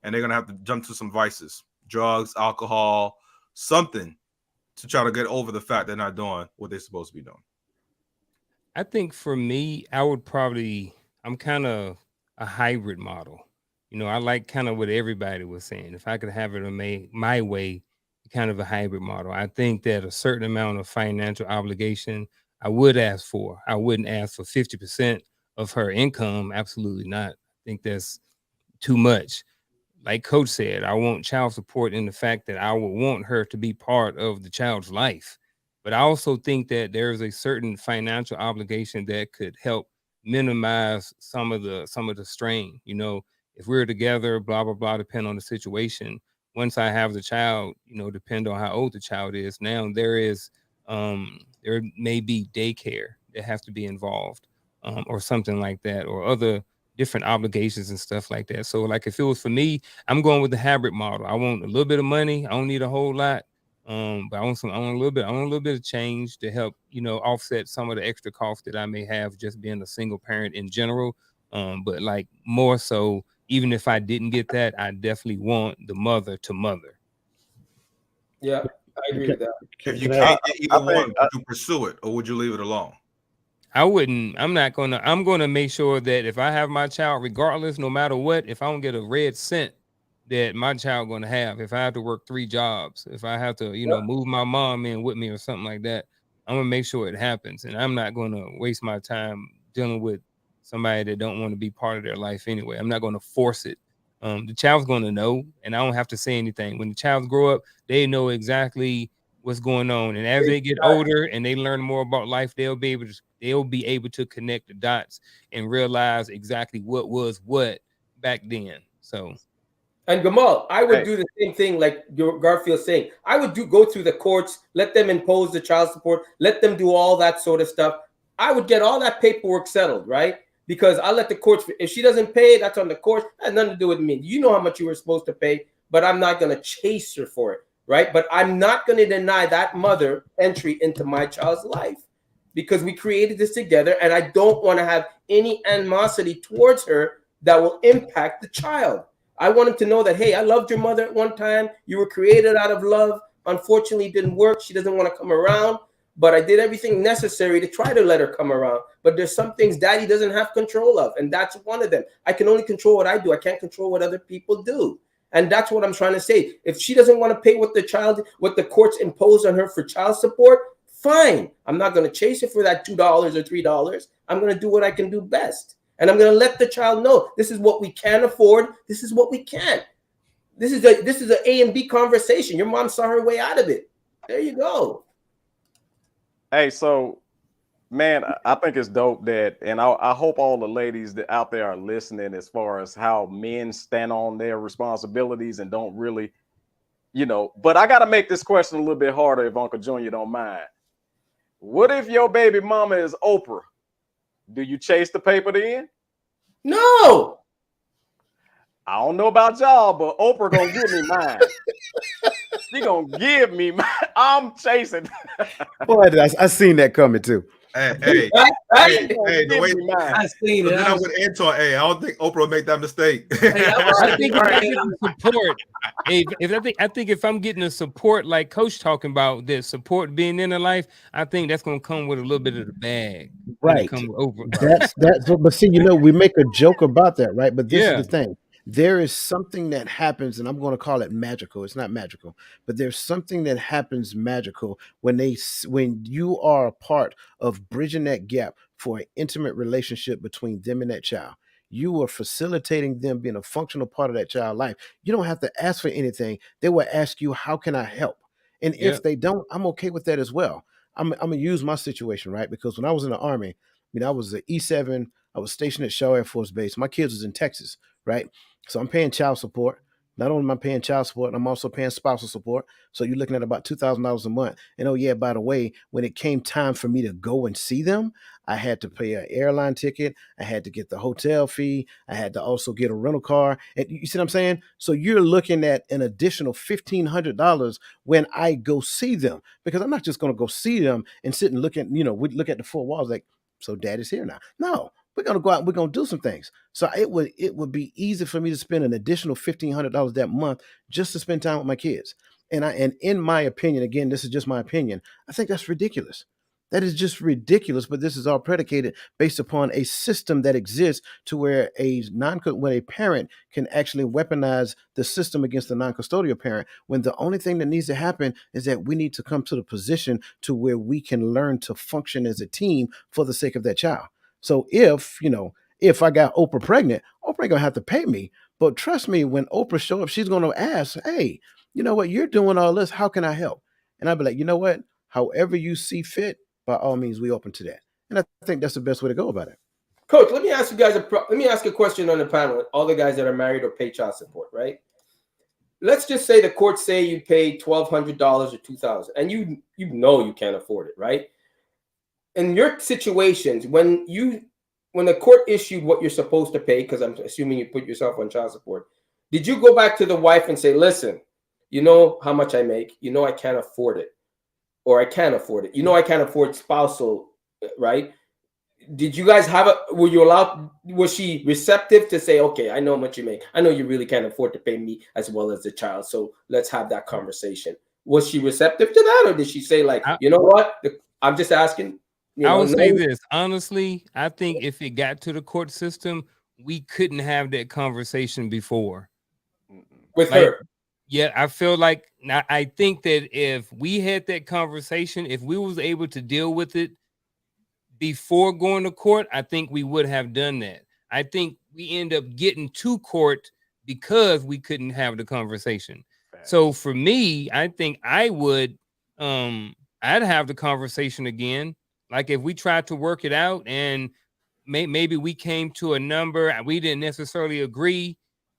And they're going to have to jump to some vices, drugs, alcohol, something to try to get over the fact they're not doing what they're supposed to be doing. I think for me, I'm kind of a hybrid model. I like kind of what everybody was saying. If I could have it my way, kind of a hybrid model. I think that a certain amount of financial obligation I would ask for. I wouldn't ask for 50% of her income. Absolutely not. I think that's too much. Like Coach said, I want child support in the fact that I would want her to be part of the child's life. But I also think that there's a certain financial obligation that could help minimize some of the strain. If we're together, blah blah blah, depend on the situation. Once I have the child, depend on how old the child is. Now there may be daycare that has to be involved, or something like that, or other different obligations and stuff like that. So like if it was for me, I'm going with the hybrid model. I want a little bit of money. I don't need a whole lot. But I want a little bit of change to help, offset some of the extra costs that I may have just being a single parent in general. But like more so, even if I didn't get that, I definitely want the mother to mother. Yeah, I agree with that. If you Can can't get either one, would you pursue it or would you leave it alone? I'm going to make sure that if I have my child, regardless, no matter what, if I don't get a red cent, that my child going to have. If I have to work 3 jobs, if I have to, move my mom in with me or something like that, I'm going to make sure it happens. And I'm not going to waste my time dealing with somebody that don't want to be part of their life anyway. I'm not going to force it. The child's going to know, and I don't have to say anything. When the child grow up, they know exactly what's going on, and as they get older and they learn more about life, they'll be able to connect the dots and realize exactly what was what back then. So, and Gamal, I would do the same thing like Garfield saying. I would go through the courts, let them impose the child support, let them do all that sort of stuff. I would get all that paperwork settled, right? Because I let the courts, if she doesn't pay, that's on the courts. That has nothing to do with me. You know how much you were supposed to pay, but I'm not going to chase her for it, right? But I'm not going to deny that mother entry into my child's life because we created this together, and I don't want to have any animosity towards her that will impact the child. I want him to know that, hey, I loved your mother at one time. You were created out of love. Unfortunately, it didn't work. She doesn't want to come around. But I did everything necessary to try to let her come around. But there's some things daddy doesn't have control of, and that's one of them. I can only control what I do. I can't control what other people do. And that's what I'm trying to say. If she doesn't want to pay what the courts impose on her for child support, fine. I'm not going to chase her for that $2 or $3. I'm going to do what I can do best. And I'm going to let the child know this is what we can afford. This is what we can't. This is an A and B conversation. Your mom saw her way out of it. There you go. Hey, so man, I think it's dope that, and I hope all the ladies that out there are listening as far as how men stand on their responsibilities and don't really, but I got to make this question a little bit harder if Uncle Junior don't mind. What if your baby mama is Oprah? Do you chase the paper then? No. I don't know about y'all, but Oprah gonna give me mine. She gonna give me mine. I'm chasing. Boy, I seen that coming too. Hey, The way I seen it. then I'm with Antoine. Hey, I don't think Oprah will make that mistake. I think if I'm getting support, I think if I'm getting the support like Coach talking about, the support being in her life, I think that's gonna come with a little bit of the bag. Right. Over. That's but see, we make a joke about that, right? But this Yeah. is the thing. There is something that happens, and I'm going to call it magical. It's not magical, but there's something that happens magical when you are a part of bridging that gap for an intimate relationship between them and that child. You are facilitating them being a functional part of that child's life. You don't have to ask for anything. They will ask you, how can I help? And Yep. if they don't, I'm okay with that as well. I'm gonna use my situation, right? Because when I was in the Army, I mean, I was at E7. I was stationed at Shaw Air Force Base. My kids was in Texas, right? So I'm paying child support. Not only am I paying child support, I'm also paying spousal support. So you're looking at about $2,000 a month. And oh yeah, by the way, when it came time for me to go and see them, I had to pay an airline ticket. I had to get the hotel fee. I had to also get a rental car. And you see what I'm saying? So you're looking at an additional $1,500 when I go see them, because I'm not just going to go see them and sit and look at, we look at the four walls like, so dad is here now. No, we're going to go out and we're going to do some things. So it would be easy for me to spend an additional $1,500 that month just to spend time with my kids. And in my opinion, again, this is just my opinion, I think that's ridiculous. That is just ridiculous. But this is all predicated based upon a system that exists to where when a parent can actually weaponize the system against the non-custodial parent, when the only thing that needs to happen is that we need to come to the position to where we can learn to function as a team for the sake of that child. So if I got Oprah pregnant, Oprah ain't gonna have to pay me. But trust me, when Oprah show up, she's gonna ask, "Hey, you know what? You're doing all this. How can I help?" And I'll be like, "You know what? However you see fit, by all means, we open to that." And I think that's the best way to go about it. Coach, let me ask you guys let me ask a question on the panel. All the guys that are married or pay child support, right? Let's just say the court say you pay $1,200 or $2,000, and you know you can't afford it, right? In your situations, when the court issued what you're supposed to pay, because I'm assuming you put yourself on child support, did you go back to the wife and say, "Listen, you know how much I make, you know I can't afford it, or I can't afford it, you know I can't afford spousal," right? Did you guys were you allowed, was she receptive to say, "Okay, I know how much you make, I know you really can't afford to pay me as well as the child, so let's have that conversation"? Was she receptive to that, or did she say like, "You know what, I'm just asking"? I would say this honestly. I think if it got to the court system, we couldn't have that conversation before with her. Yeah, I feel like I think that if we had that conversation, if we was able to deal with it before going to court, I think we would have done that. I think we end up getting to court because we couldn't have the conversation. So for me, I think I would I'd have the conversation again. Like if we tried to work it out and maybe we came to a number, we didn't necessarily agree,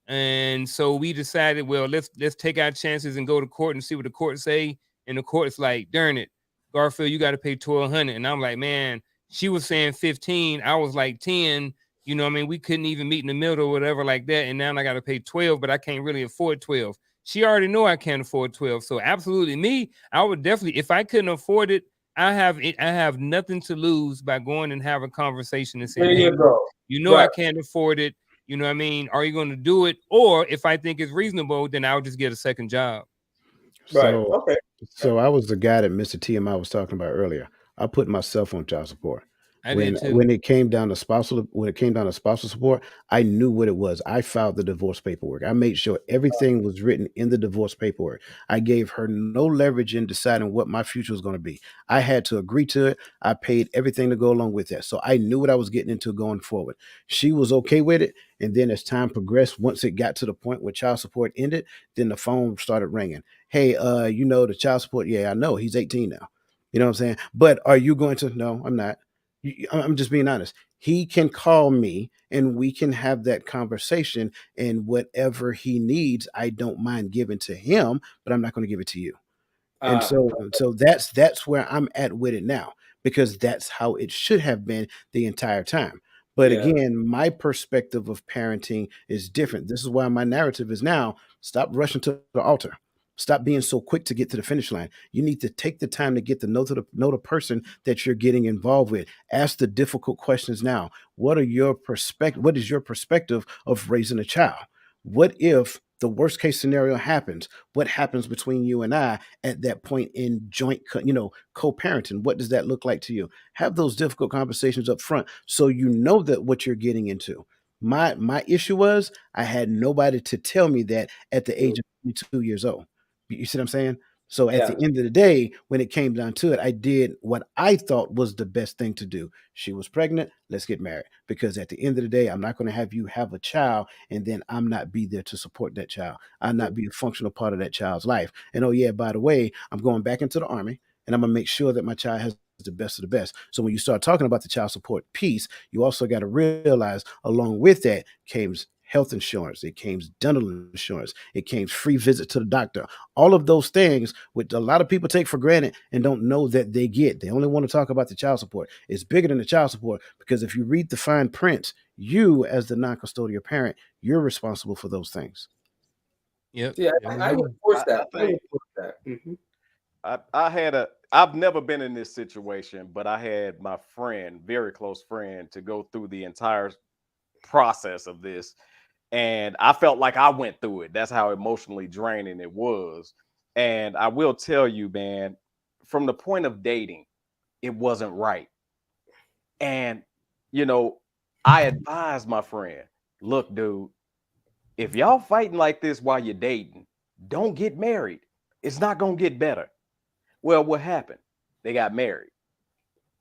and so we decided, well, let's take our chances and go to court and see what the court say. And the court's like, "Darn it, Garfield, you got to pay 1,200." And I'm like, man, she was saying 15, I was like 10. You know what I mean? We couldn't even meet in the middle or whatever like that. And now I got to pay 12, but I can't really afford 12. She already know I can't afford 12. So absolutely me, I would definitely, if I couldn't afford it, I have nothing to lose by going and have a conversation and saying, "Hey, you know, right, I can't afford it. You know what I mean? Are you going to do it? Or if I think it's reasonable, then I'll just get a second job." Right. So, okay. So I was the guy that Mr. TMI was talking about earlier. I put myself on child support. I did too. When it came down to spousal support, I knew what it was. I filed the divorce paperwork. I made sure everything was written in the divorce paperwork. I gave her no leverage in deciding what my future was going to be. I had to agree to it. I paid everything to go along with that. So I knew what I was getting into going forward. She was okay with it. And then as time progressed, once it got to the point where child support ended, then the phone started ringing. "Hey, the child support, yeah, I know he's 18 now. You know what I'm saying? But are you going to?" "No, I'm not." I'm just being honest. He can call me and we can have that conversation, and whatever he needs, I don't mind giving to him, but I'm not going to give it to you. And so that's where I'm at with it now, because that's how it should have been the entire time. But again, my perspective of parenting is different. This is why my narrative is now: stop rushing to the altar. Stop being so quick to get to the finish line. You need to take the time to get to know the person that you're getting involved with. Ask the difficult questions now. What is your perspective of raising a child? What if the worst case scenario happens? What happens between you and I at that point in joint, co-parenting? What does that look like to you? Have those difficult conversations up front so you know that what you're getting into. My issue was I had nobody to tell me that at the age of 22 years old. You see what I'm saying? So at the end of the day, when it came down to it, I did what I thought was the best thing to do. She was pregnant. Let's get married. Because at the end of the day, I'm not going to have you have a child and then I'm not be there to support that child. I'll not be a functional part of that child's life. And oh yeah, by the way, I'm going back into the Army. and I'm gonna make sure that my child has the best of the best. So when you start talking about the child support piece, you also got to realize along with that came health insurance, it came dental insurance, it came free visit to the doctor. All of those things, which a lot of people take for granted and don't know that they get. They only want to talk about the child support. It's bigger than the child support because if you read the fine print, you as the non-custodial parent, you're responsible for those things. Yep. Yeah, I would force I that. I would think force that. I've never been in this situation, but I had my friend, very close friend, to go through the entire process of this. And I felt like I went through it. That's how emotionally draining it was. And I will tell you, man, from the point of dating, it wasn't right. And, you know, I advised my friend, look, dude, if y'all fighting like this while you're dating, don't get married. It's not going to get better. Well, what happened? They got married.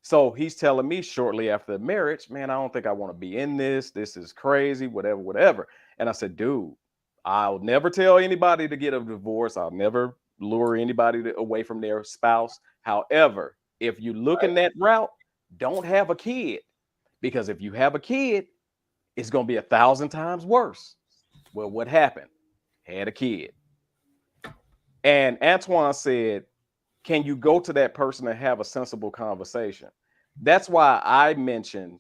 So he's telling me shortly after the marriage, man, I don't think I want to be in this. This is crazy, whatever, whatever. And I said, dude, I'll never tell anybody to get a divorce. I'll never lure anybody away from their spouse. However, if you look in that route, don't have a kid, because if you have a kid, it's going to be 1,000 times worse. Well, what happened? Had a kid. And Antoine said, can you go to that person and have a sensible conversation? That's why I mentioned,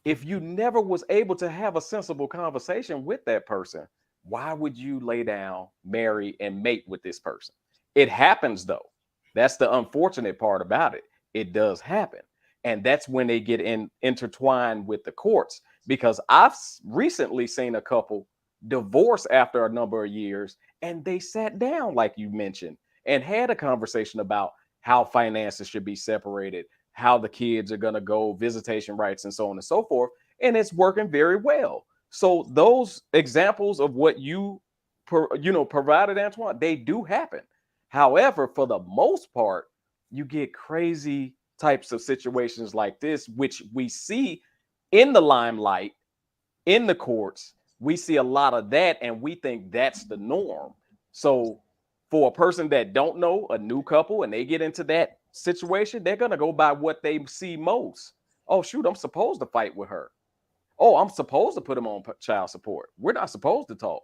if you never was able to have a sensible conversation with that person, why would you lay down, marry, and mate with this person? It happens though. That's the unfortunate part about it. It does happen. And that's when they get intertwined with the courts, because I've recently seen a couple divorce after a number of years, and they sat down, like you mentioned, and had a conversation about how finances should be separated, how the kids are going to go, visitation rights, and so on and so forth. And it's working very well. So those examples of what you provided, Antoine, they do happen. However, for the most part, you get crazy types of situations like this, which we see in the limelight, in the courts. We see a lot of that, and we think that's the norm. So for a person that don't know, a new couple, and they get into that situation, they're going to go by what they see most. Oh, shoot, I'm supposed to fight with her. Oh, I'm supposed to put them on child support. We're not supposed to talk.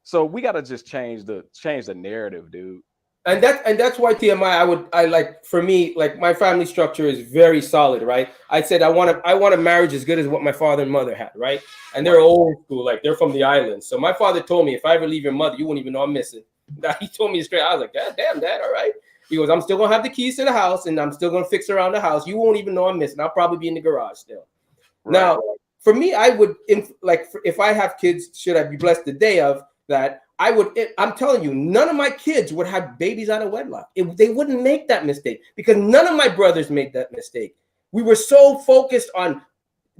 So we got to just change the narrative, dude. And that's why TMI, I like, for me, like, my family structure is very solid, right? I said I want a marriage as good as what my father and mother had, right? And they're old school, like they're from the islands. So my father told me, if I ever leave your mother, you won't even know I'm missing. He told me straight. I was like, God damn, Dad, all right. He goes, I'm still gonna have the keys to the house, and I'm still gonna fix around the house. You won't even know I'm missing. I'll probably be in the garage still. Right. Now, for me, I would, if I have kids, should I be blessed the day of that, I'm telling you, none of my kids would have babies out of wedlock. They wouldn't make that mistake, because none of my brothers made that mistake. We were so focused on,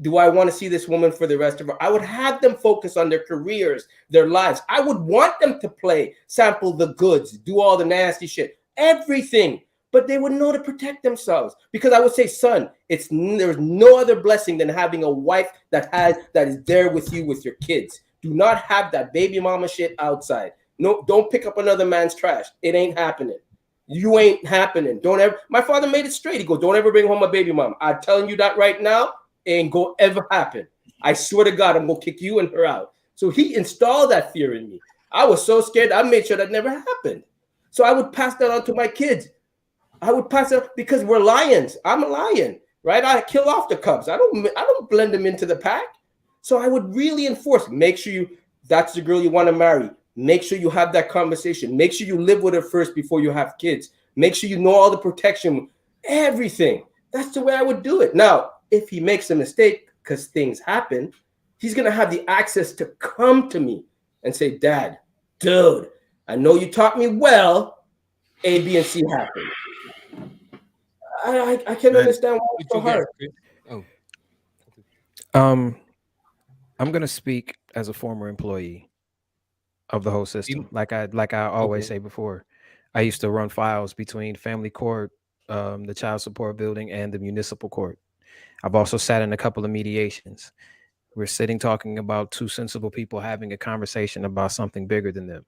do I want to see this woman for the rest of her? I would have them focus on their careers, their lives. I would want them to play, sample the goods, do all the nasty shit, everything. But they would know to protect themselves, because I would say, son, there's no other blessing than having a wife that is there with you with your kids. Do not have that baby mama shit outside. No, don't pick up another man's trash. It ain't happening. You ain't happening. Don't ever. My father made it straight. He goes, don't ever bring home a baby mama. I'm telling you that right now. It ain't gonna ever happen. I swear to God, I'm gonna kick you and her out. So he installed that fear in me. I was so scared. I made sure that never happened. So I would pass that on to my kids. I would pass it, because we're lions. I'm a lion, right? I kill off the cubs. I don't blend them into the pack. So I would really enforce, make sure that's the girl you want to marry. Make sure you have that conversation. Make sure you live with her first before you have kids. Make sure you know all the protection, everything. That's the way I would do it. Now, if he makes a mistake, because things happen, he's going to have the access to come to me and say, Dad, dude, I know you taught me well. A, B, and C happened. I can't understand why it's so hard. I'm gonna speak as a former employee of the whole system. Like I always say before, I used to run files between family court, the child support building, and the municipal court. I've also sat in a couple of mediations. We're sitting talking about two sensible people having a conversation about something bigger than them.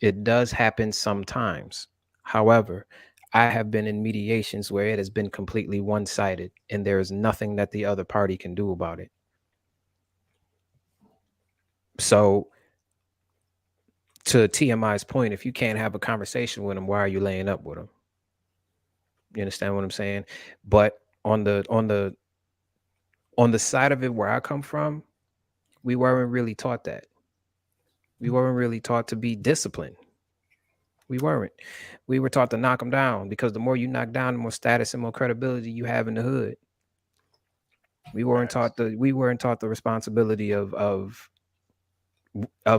It does happen sometimes. However, I have been in mediations where it has been completely one-sided and there is nothing that the other party can do about it. So to TMI's point, if you can't have a conversation with them, why are you laying up with them? You understand what I'm saying? But on the side of it where I come from, we weren't really taught that. We weren't really taught to be disciplined. We weren't. We were taught to knock them down, because the more you knock down, the more status and more credibility you have in the hood. We weren't taught the responsibility of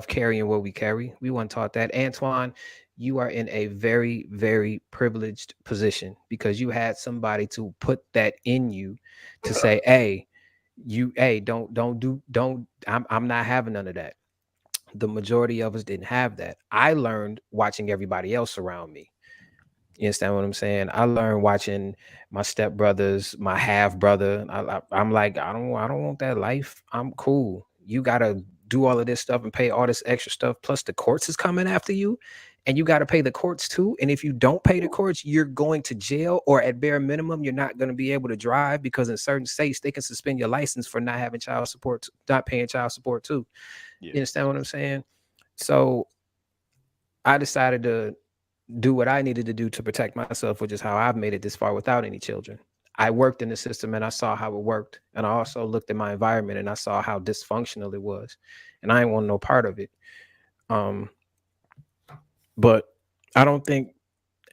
carrying what we carry. We weren't taught that. Antoine, you are in a very, very privileged position because you had somebody to put that in you to say, hey, I'm not having none of that. The majority of us didn't have that. I learned watching everybody else around me. You understand what I'm saying? I learned watching my stepbrothers, my half brother. I'm like, I don't want that life. I'm cool. You gotta do all of this stuff and pay all this extra stuff. Plus the courts is coming after you, and you got to pay the courts too. And if you don't pay the courts, you're going to jail, or at bare minimum, you're not going to be able to drive, because in certain states they can suspend your license for not having child support, not paying child support too. Yeah. You understand what I'm saying? So I decided to do what I needed to do to protect myself, which is how I've made it this far without any children. I worked in the system and I saw how it worked. And I also looked at my environment and I saw how dysfunctional it was. And I didn't want no part of it. But I don't think,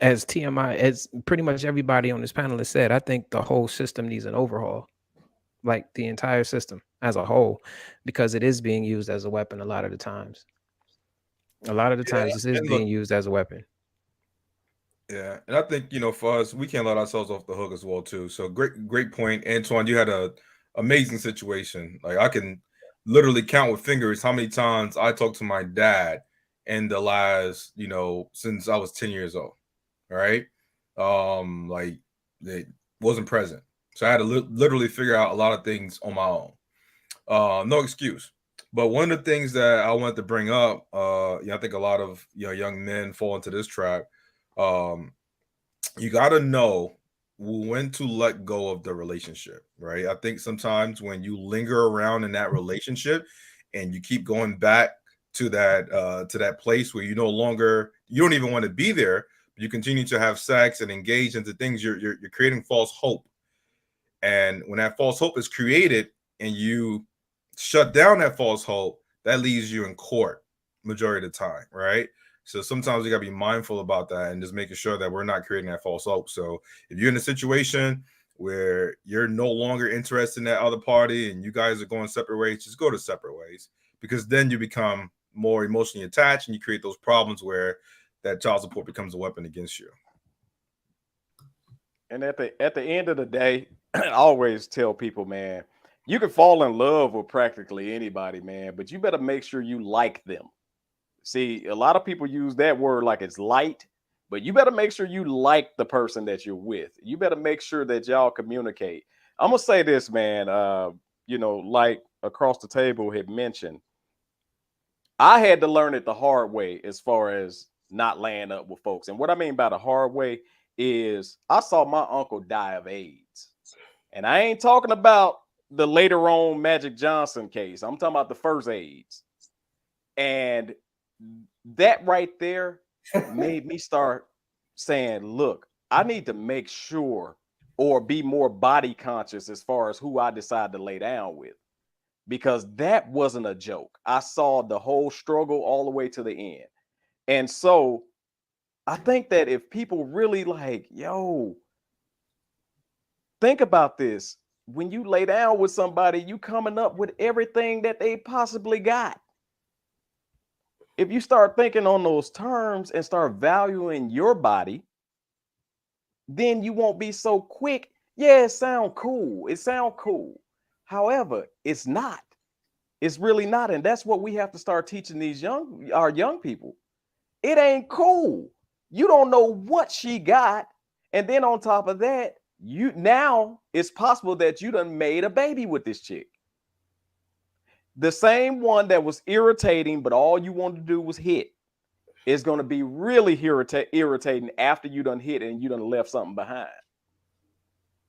as TMI, as pretty much everybody on this panel has said, I think the whole system needs an overhaul. Like the entire system as a whole, because it is being used as a weapon a lot of the times. A lot of the times this is being used as a weapon. Yeah, and I think, for us, we can't let ourselves off the hook as well too. So great point, Antoine. You had a amazing situation. Like, I can literally count with fingers how many times I talked to my dad in the last, since I was 10 years old. All right, like, it wasn't present, so I had to literally figure out a lot of things on my own. No excuse. But one of the things that I wanted to bring up, I think a lot of young men fall into this trap. You got to know when to let go of the relationship, right? I think sometimes when you linger around in that relationship and you keep going back to that place where you don't even want to be there, but you continue to have sex and engage into things, you're creating false hope. And when that false hope is created and you shut down that false hope, that leaves you in court majority of the time, right? So sometimes we got to be mindful about that and just making sure that we're not creating that false hope. So if you're in a situation where you're no longer interested in that other party and you guys are going separate ways, just go to separate ways, because then you become more emotionally attached and you create those problems where that child support becomes a weapon against you. And at the end of the day, I always tell people, man, you can fall in love with practically anybody, man, but you better make sure you like them. See, a lot of people use that word like it's light, but you better make sure you like the person that you're with. You better make sure that y'all communicate. I'm gonna say this, man. Like across the table had mentioned, I had to learn it the hard way as far as not laying up with folks. And what I mean by the hard way is I saw my uncle die of AIDS. And I ain't talking about the later on Magic Johnson case. I'm talking about the first AIDS. And that right there made me start saying, look, I need to make sure or be more body conscious as far as who I decide to lay down with, because that wasn't a joke. I saw the whole struggle all the way to the end. And so I think that if people really think about this, when you lay down with somebody, you coming up with everything that they possibly got. If you start thinking on those terms and start valuing your body, then you won't be so quick. Yeah, it sound cool. It sound cool. However, it's not. It's really not. And that's what we have to start teaching our young people. It ain't cool. You don't know what she got. And then on top of that, now it's possible that you done made a baby with this chick. The same one that was irritating, but all you wanted to do was hit. it's going to be really irritating after you done hit and you done left something behind.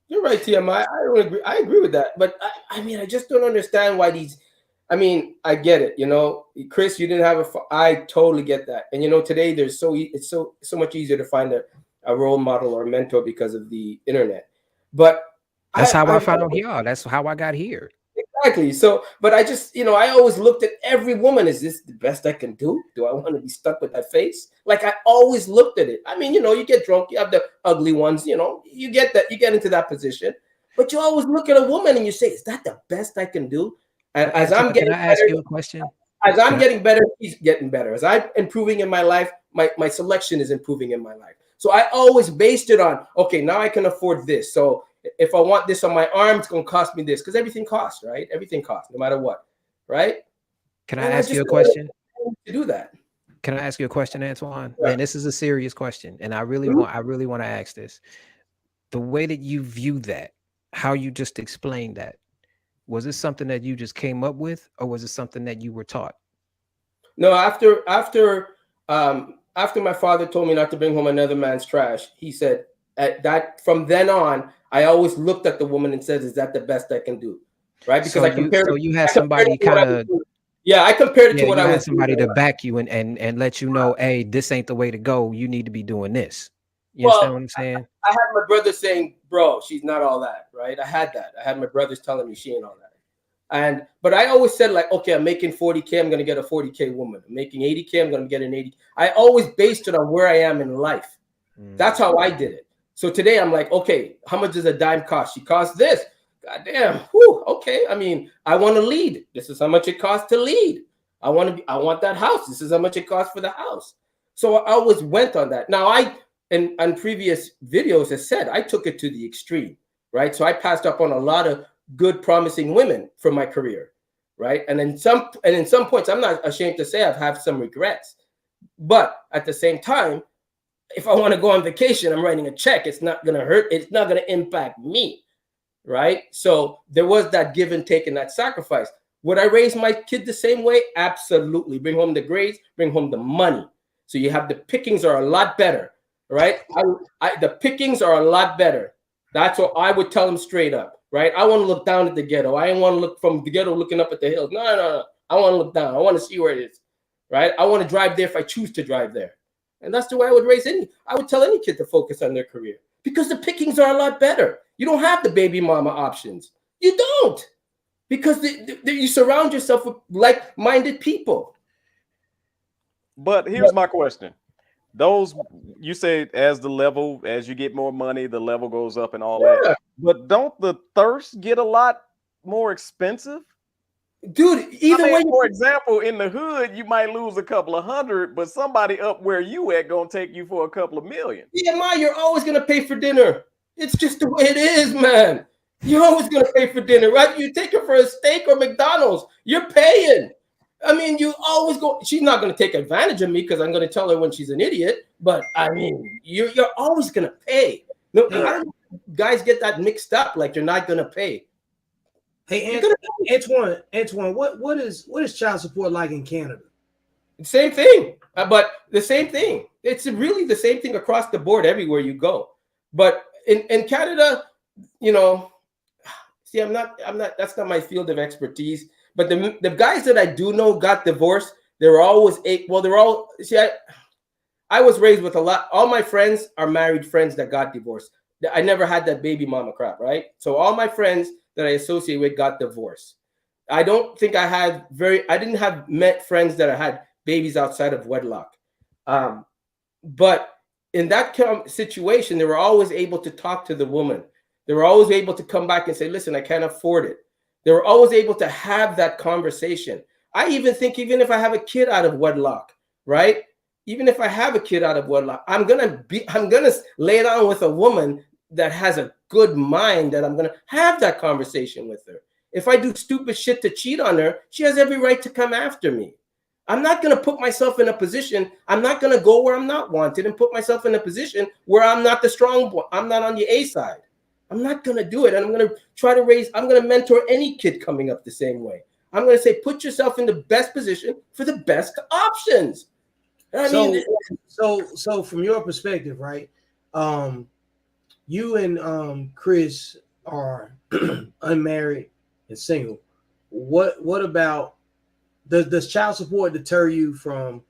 You're right, TMI. I don't agree. I agree with that, but I mean, I just don't understand why these. I mean, I get it. You know, Chris, you didn't have I totally get that. And you know, today it's so much easier to find a role model or a mentor because of the internet. But that's how I found y'all. That's how I got here. Exactly. So, but I just, you know, I always looked at every woman. Is this the best I can do? Do I want to be stuck with that face? Like, I always looked at it. I mean, you know, you get drunk, you have the ugly ones, you know, you get into that position. But you always look at a woman and you say, is that the best I can do? And as I'm getting better, can I ask you a question? As I'm getting better, she's getting better. As I'm improving in my life, my selection is improving in my life. So I always based it on, okay, now I can afford this. So if I want this on my arm, it's going to cost me this, because everything costs, right? Everything costs, no matter what, right? Can I ask you a question? To do that. Can I ask you a question, Antoine? Yeah. Man, this is a serious question, and I really want to ask this. The way that you view that, how you just explained that, was this something that you just came up with, or was it something that you were taught? No, after my father told me not to bring home another man's trash, he said that from then on, I always looked at the woman and said, "Is that the best I can do?" Right? Because I compared. So you had somebody kind of. Yeah, I compared it to what I was. Somebody to back you and let you know, hey, this ain't the way to go. You need to be doing this. You understand what I'm saying? I had my brother saying, "Bro, she's not all that." Right? I had that. I had my brothers telling me she ain't all that. But I always said, like, okay, I'm making 40K, I'm gonna get a 40K woman. I'm making 80K, I'm gonna get an 80. I always based it on where I am in life. That's how I did it. So today I'm like, okay, how much does a dime cost? She costs this. God damn. Whew, okay. I mean, I want to lead. This is how much it costs to lead. I want that house. This is how much it costs for the house. So I always went on that. Now on previous videos I said I took it to the extreme, right? So I passed up on a lot of good, promising women from my career, right? And in some points, I'm not ashamed to say I've had some regrets. But at the same time, if I want to go on vacation, I'm writing a check. It's not going to hurt. It's not going to impact me, right? So there was that give and take and that sacrifice. Would I raise my kid the same way? Absolutely. Bring home the grades, bring home the money. So you have the pickings are a lot better, right? The pickings are a lot better. That's what I would tell them straight up, right? I want to look down at the ghetto. I didn't want to look from the ghetto looking up at the hills. No. I want to look down. I want to see where it is, right? I want to drive there if I choose to drive there. And that's the way I would raise I would tell any kid to focus on their career, because the pickings are a lot better. You don't have the baby mama options. You don't, because you surround yourself with like-minded people. But here's my question. Those, you say as you get more money, the level goes up and all that. But don't the thirst get a lot more expensive? Dude, for example, in the hood, you might lose a couple of hundred, but somebody up where you at gonna take you for a couple of million. Yeah, you're always gonna pay for dinner. It's just the way it is, man. You're always gonna pay for dinner, right? You take her for a steak or McDonald's, you're paying. I mean, you always go. She's not gonna take advantage of me because I'm gonna tell her when she's an idiot. But I mean, you're always gonna pay. No, I don't know, guys get that mixed up. Like you're not gonna pay. Hey, Antoine, what is child support like in Canada? Same thing, but the same thing. It's really the same thing across the board everywhere you go. But in Canada, you know, see, I'm not. That's not my field of expertise. But the guys that I do know got divorced. They're always they're all. See, I was raised with a lot. All my friends are married friends that got divorced. I never had that baby mama crap, right? So all my friends that I associate with got divorced. I don't think I didn't have met friends that I had babies outside of wedlock. But in that situation, they were always able to talk to the woman. They were always able to come back and say, listen, I can't afford it. They were always able to have that conversation. I even think even if I have a kid out of wedlock, right? Even if I have a kid out of wedlock, I'm gonna lay it on with a woman that has a good mind, that I'm gonna have that conversation with her. If I do stupid shit to cheat on her, she has every right to come after me. I'm not gonna put myself in a position. I'm not gonna go where I'm not wanted and put myself in a position where I'm not the strong boy. I'm not on the A side. I'm not gonna do it. And I'm gonna mentor any kid coming up the same way. I'm gonna say, put yourself in the best position for the best options. I mean, So from your perspective, right? You and Chris are unmarried and single. What about does child support deter you from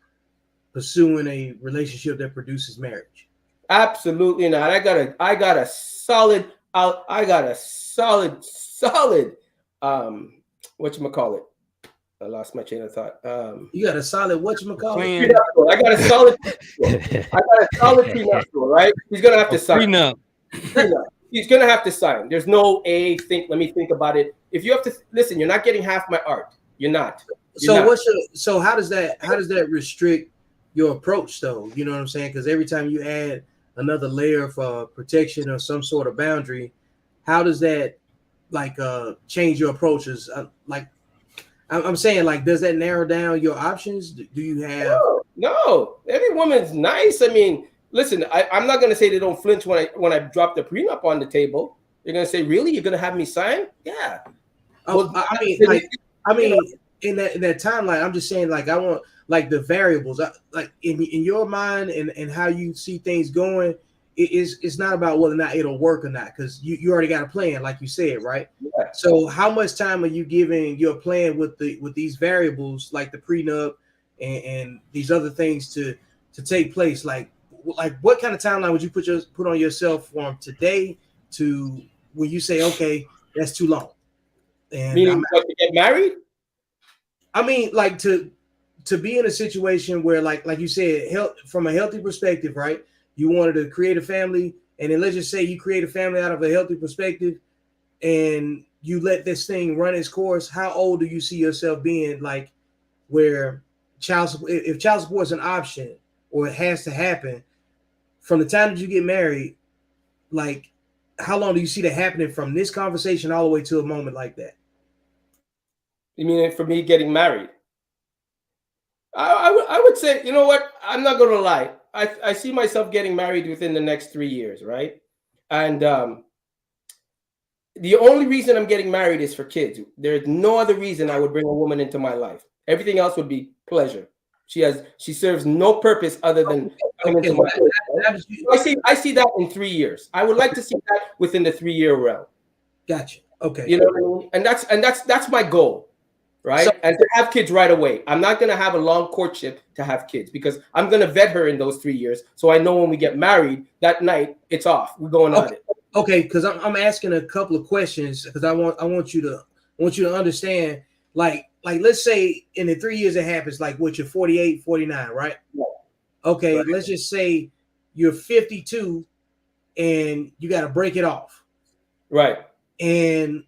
pursuing a relationship that produces marriage? absolutely not. I got a solid whatchamacallit. I lost my chain of thought. You got a solid whatchamacallit? Plan. Prenuptial. I got a solid prenuptial, right? He's gonna have to sign. Prenup. Prenup. He's gonna have to sign. There's no let me think about it. If you have to listen, you're not getting half my art. You're not. So how does that restrict your approach though? You know what I'm saying? Because every time you add another layer of protection or some sort of boundary, how does that like change your approaches? Like I'm saying, like, does that narrow down your options? Do you have? No. Every woman's nice. I mean, listen, I'm not gonna say they don't flinch when I drop the prenup on the table. They're gonna say, "Really, you're gonna have me sign?" Yeah. Oh, Well, I mean, in that timeline, I'm just saying, like, I want like the variables, like in your mind and how you see things going. It's not about whether or not it'll work or not, because you already got a plan, like you said, right? Yeah. So how much time are you giving your plan with these variables, like the prenup and these other things to take place? Like what kind of timeline would you put on yourself from today to when you say, okay, that's too long? And meaning to get married? I mean, like to be in a situation where, like you said, from a healthy perspective, right? You wanted to create a family, and then let's just say you create a family out of a healthy perspective, and you let this thing run its course. How old do you see yourself being, like, where if child support is an option or it has to happen from the time that you get married? Like, how long do you see that happening from this conversation all the way to a moment like that? You mean for me getting married? I would say, you know what? I'm not gonna lie. I see myself getting married within the next 3 years, right? And the only reason I'm getting married is for kids. There's no other reason I would bring a woman into my life. Everything else would be pleasure. She serves no purpose other than coming into my life. I see that in 3 years. I would like to see that within the 3-year realm. Gotcha. Okay. You know what I mean? And that's my goal. Right. And to have kids right away. I'm not going to have a long courtship to have kids, because I'm going to vet her in those 3 years. So I know when we get married that night, it's off. We're going on it. Okay. Because I'm asking a couple of questions, because I want you to understand, like let's say in the 3 years it happens, like what, you're 48, 49, right? Yeah. Okay. Right. Let's just say you're 52 and you got to break it off. Right. And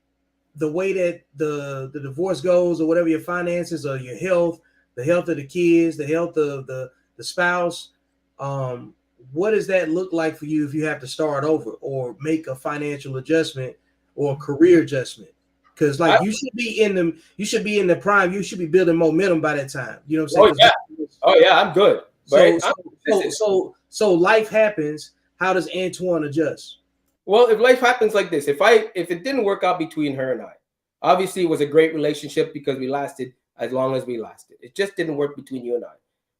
the way that the divorce goes, or whatever, your finances or your health, the health of the kids, the health of the spouse, what does that look like for you if you have to start over or make a financial adjustment or a career adjustment? Because like you should be in the prime, you should be building momentum by that time. You know what I'm saying? Oh yeah, I'm good. So life happens. How does Antoine adjust? Well, if life happens like this, if it didn't work out between her and I, obviously it was a great relationship because we lasted as long as we lasted. It just didn't work between you and I,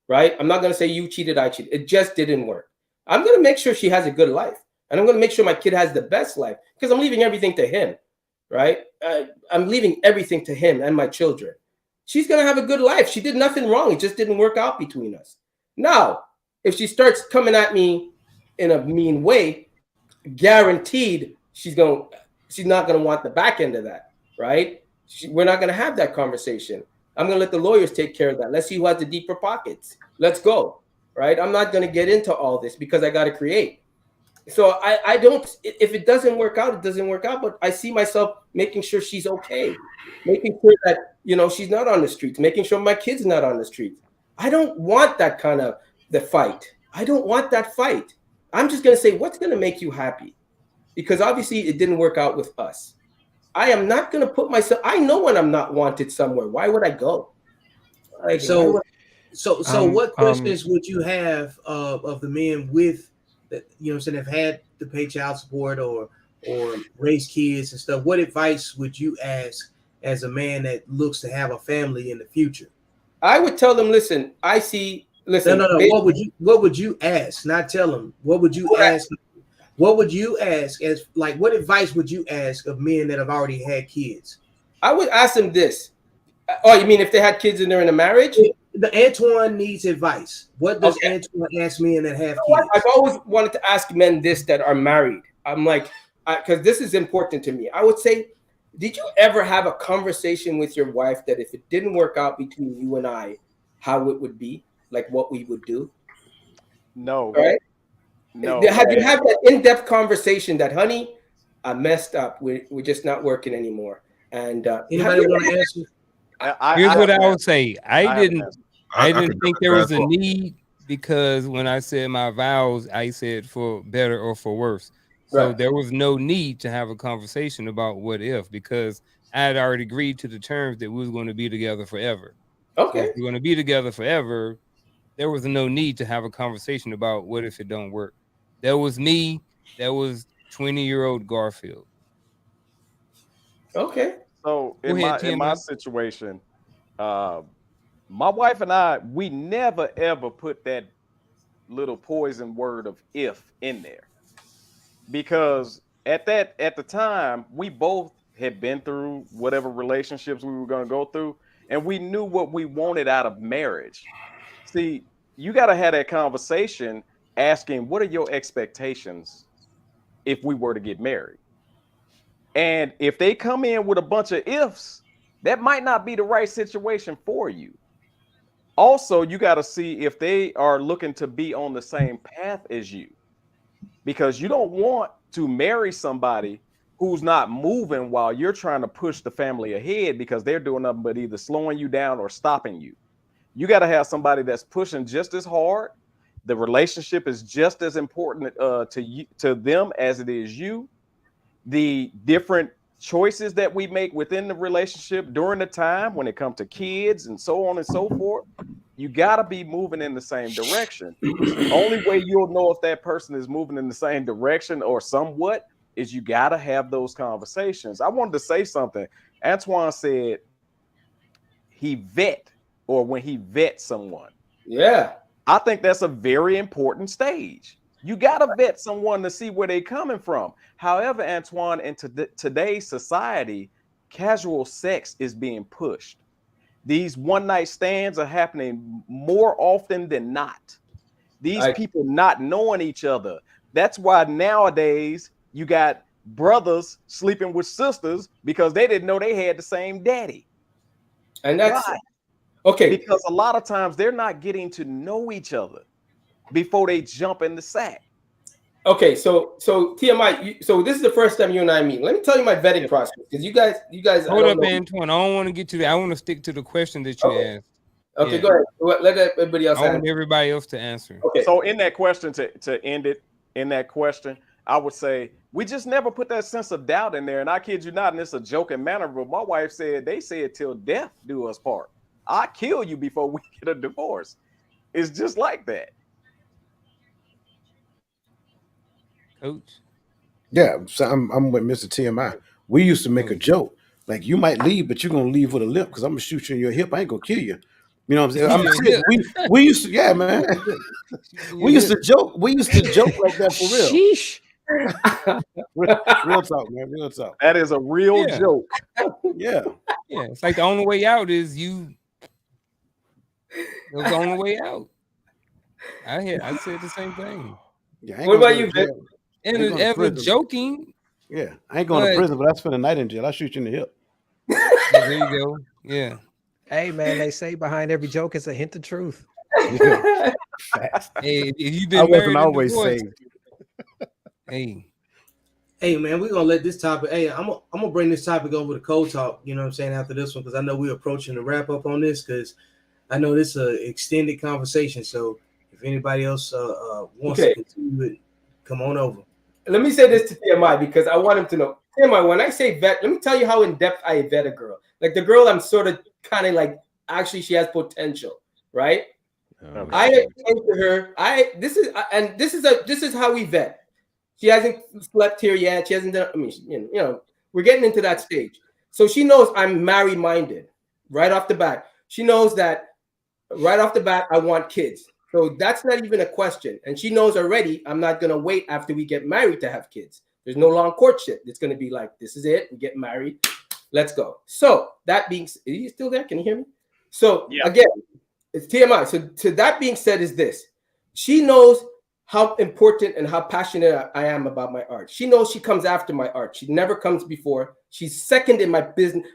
right? I'm not going to say you cheated, I cheated. It just didn't work. I'm going to make sure she has a good life, and I'm going to make sure my kid has the best life, because I'm leaving everything to him, right? I'm leaving everything to him and my children. She's going to have a good life. She did nothing wrong. It just didn't work out between us. Now, if she starts coming at me in a mean way, guaranteed she's not going to want the back end of that, right? We're not going to have that conversation. I'm going to let the lawyers take care of that. Let's see who has the deeper pockets. Let's go, right? I'm not going to get into all this because I got to create. So I don't, if it doesn't work out, it doesn't work out. But I see myself making sure she's okay, making sure that, she's not on the streets, making sure my kid's not on the streets. I don't want that kind of the fight. I don't want that fight. I'm just going to say, what's going to make you happy? Because obviously it didn't work out with us. I am not going to put myself, I know when I'm not wanted somewhere. Why would I go? Like, so what questions would you have of the men with that, have had to pay child support or raise kids and stuff? What advice would you ask as a man that looks to have a family in the future? I would tell them, listen, I see listen. No. What would you ask? Not tell them. What would you ask? What would you ask as like? What advice would you ask of men that have already had kids? I would ask them this. Oh, you mean if they had kids and they're in a marriage? The Antoine needs advice. What does Antoine ask men that have kids? I've always wanted to ask men this that are married. I'm like, because this is important to me. I would say, did you ever have a conversation with your wife that if it didn't work out between you and I, how it would be, like what we would do? No. Right? No. Have you had that in-depth conversation that, honey, I messed up. We're just not working anymore. And Anybody want to answer? Here's what I would say. I didn't I think could there was a grab- need, because when I said my vows, I said for better or for worse. So Right. there was no need to have a conversation about what if, because I had already agreed to the terms that we was going to be together forever. So Okay. if we're going to be together forever, there was no need to have a conversation about what if it don't work. That was me. That was 20-year-old Garfield. Okay. So Go ahead, in my TMI. situation, my wife and I, we never ever put that little poison word of if in there, because at the time we both had been through whatever relationships we were going to go through, and we knew what we wanted out of marriage. See, you got to have that conversation asking, what are your expectations if we were to get married? And if they come in with a bunch of ifs, that might not be the right situation for you. Also, you got to see if they are looking to be on the same path as you, because you don't want to marry somebody who's not moving while you're trying to push the family ahead, because they're doing nothing but either slowing you down or stopping you. You got to have somebody that's pushing just as hard. The relationship is just as important to them as it is you. The different choices that we make within the relationship during the time when it comes to kids and so on and so forth, you got to be moving in the same direction. Only way you'll know if that person is moving in the same direction or somewhat is you got to have those conversations. I wanted to say something. Antoine said he vet, or when he vets someone. Yeah. I think that's a very important stage. You got to vet someone to see where they're coming from. However, Antoine, in today's society, casual sex is being pushed. These one-night stands are happening more often than not. These people not knowing each other. That's why nowadays you got brothers sleeping with sisters because they didn't know they had the same daddy. And that's Why? okay. Because a lot of times they're not getting to know each other before they jump in the sack. Okay, so TMI. So this is the first time you and I meet. Let me tell you my vetting process, because you guys. Hold up, Antoine. I don't want to get to that. I want to stick to the question that you asked. Okay, Yeah. go ahead. Let everybody else I want answer. everybody else to answer. Okay. So in that question, to end it, in that question, I would say we just never put that sense of doubt in there. And I kid you not, and it's a joking manner, but my wife said, they said till death do us part. I kill you before we get a divorce. It's just like that. Coach? Yeah, so I'm with Mr. TMI. We used to make a joke. Like, you might leave, but you're gonna leave with a limp because I'm gonna shoot you in your hip. I ain't gonna kill you. You know what I'm saying? I'm serious. We used to, yeah, man. We used to joke. We used to joke like that for real. Sheesh. Real talk, man. Real talk. That is a real joke. Yeah. Yeah, it's like the only way out is you. That's the only way out. I said the same thing. Yeah. What about you, Vic? And Ain't going to ever prison. joking. Yeah, I ain't going to prison, but I spend a night in jail. I shoot you in the hip. There you go. Yeah. Hey, man, they say behind every joke is a hint of truth. Yeah. Hey, if you've I been married wasn't and always divorced, saved. Hey man, we're gonna let this topic. Hey, I'm gonna bring this topic over to Code Talk. You know what I'm saying, after this one, because I know we're approaching the wrap up on this, because I know this is an extended conversation. So if anybody else wants to continue it, come on over. Let me say this to TMI, because I want him to know. TMI, when I say vet, let me tell you how in depth I vet a girl. Like the girl, I'm sort of kind of like, actually, she has potential, right? Okay. I explain to her, this is how we vet. She hasn't slept here yet. She hasn't done. I mean, you know, we're getting into that stage. So she knows I'm married-minded right off the bat. She knows that right off the bat I want kids. So that's not even a question. And she knows already I'm not going to wait after we get married to have kids. There's no long courtship. It's going to be like, this is it. We get married. Let's go. So that being, are you still there? Can you hear me? So again, it's TMI. So that being said is this. She knows how important and how passionate I am about my art. She knows she comes after my art. She never comes before. She's second in my business.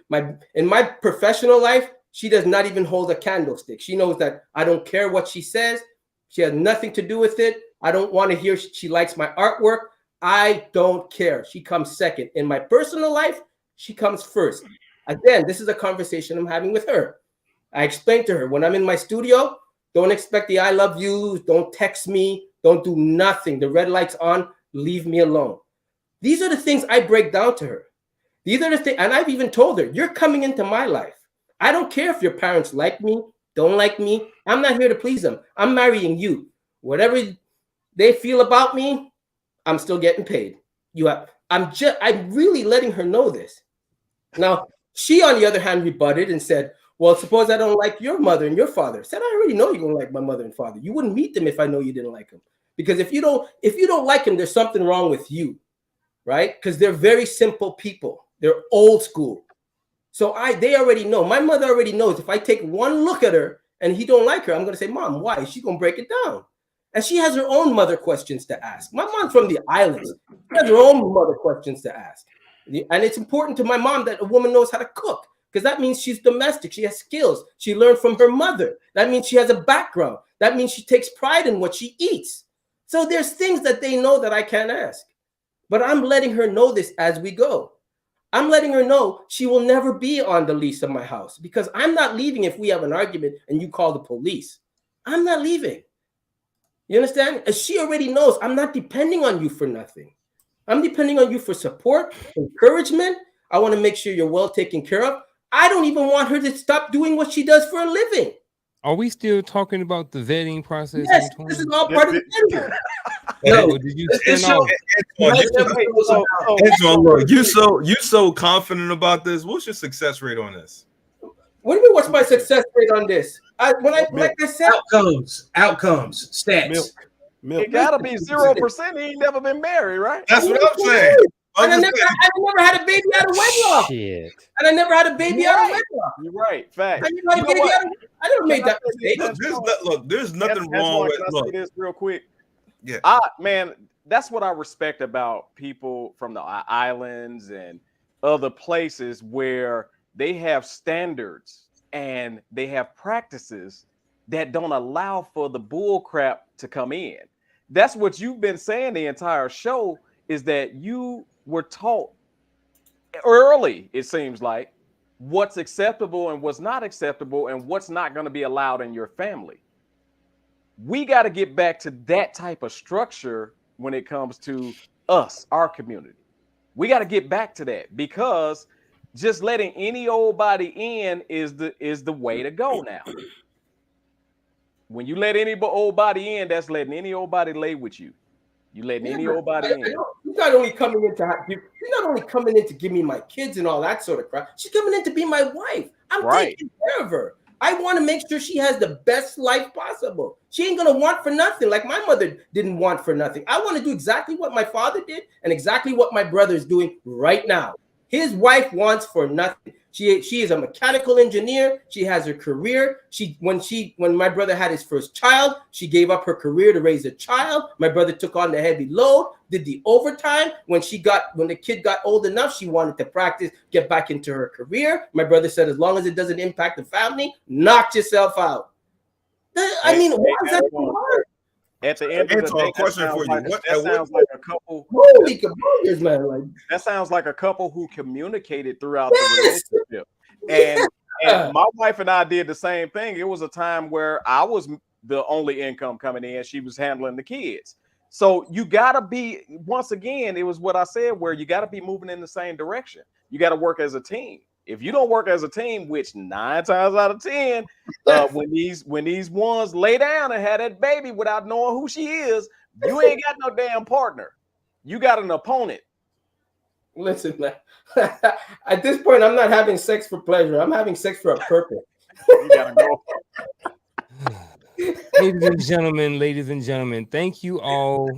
In my professional life, she does not even hold a candlestick. She knows that I don't care what she says. She has nothing to do with it. I don't want to hear she likes my artwork. I don't care. She comes second. In my personal life, she comes first. Again, this is a conversation I'm having with her. I explained to her, when I'm in my studio, don't expect the I love yous. Don't text me. Don't do nothing. The red light's on. Leave me alone. These are the things I break down to her. These are the things, and I've even told her, you're coming into my life. I don't care if your parents like me, don't like me. I'm not here to please them. I'm marrying you. Whatever they feel about me, I'm still getting paid. I'm really letting her know this. Now, she, on the other hand, rebutted and said, well, suppose I don't like your mother and your father. I said, I already know you don't like my mother and father. You wouldn't meet them if I know you didn't like them. Because if you don't like them, there's something wrong with you, right? Because they're very simple people. They're old school. So they already know. My mother already knows if I take one look at her and he don't like her, I'm going to say, Mom, why? She's going to break it down. And she has her own mother questions to ask. My mom's from the islands. She has her own mother questions to ask. And it's important to my mom that a woman knows how to cook, because that means she's domestic. She has skills. She learned from her mother. That means she has a background. That means she takes pride in what she eats. So there's things that they know that I can't ask. But I'm letting her know this as we go. I'm letting her know she will never be on the lease of my house, because I'm not leaving if we have an argument and you call the police. I'm not leaving. You understand? And she already knows I'm not depending on you for nothing. I'm depending on you for support, encouragement. I want to make sure you're well taken care of. I don't even want her to stop doing what she does for a living. Are we still talking about the vetting process? Yes, this is all part of the vetting. No, did you Antoine, you so confident about this. What's your success rate on this? What do you mean? What's my success rate on this? Like I said, outcomes, stats. Milk. It gotta be 0%. He ain't never been married, right? That's what I'm saying. And I never had a baby out of wedlock. Shit. And I never had a baby out of wedlock. You're right. Fact. I never made that mistake. Look, there's nothing wrong with. Can I say this real quick? Yeah. Man, that's what I respect about people from the islands and other places where they have standards and they have practices that don't allow for the bull crap to come in. That's what you've been saying the entire show, is that you were taught early, it seems like, what's acceptable and what's not acceptable and what's not going to be allowed in your family. We got to get back to that type of structure when it comes to us, our community. We got to get back to that, because just letting any old body in is the way to go now. When you let any old body in, that's letting any old body lay with you. You letting any old body in. She's not only coming in to give me my kids and all that sort of crap. She's coming in to be my wife. I'm taking care of her. I want to make sure she has the best life possible. She ain't gonna want for nothing, like my mother didn't want for nothing. I want to do exactly what my father did and exactly what my brother is doing right now. His wife wants for nothing. She is a mechanical engineer. She has her career. When my brother had his first child, she gave up her career to raise a child. My brother took on the heavy load, did the overtime. When the kid got old enough, she wanted to practice, get back into her career. My brother said, as long as it doesn't impact the family, knock yourself out. I mean, why is that so hard? At the end of the day, question for you. That sounds like a couple. Holy cabongers, man! Like, that sounds like a couple who communicated throughout the relationship. And my wife and I did the same thing. It was a time where I was the only income coming in. She was handling the kids. So you gotta be, once again, it was what I said, where you gotta be moving in the same direction. You gotta work as a team. If you don't work as a team, which 9 times out of 10, when these ones lay down and have that baby without knowing who she is, you ain't got no damn partner. You got an opponent. Listen, man. At this point, I'm not having sex for pleasure. I'm having sex for a purpose. You gotta go. ladies and gentlemen, thank you all,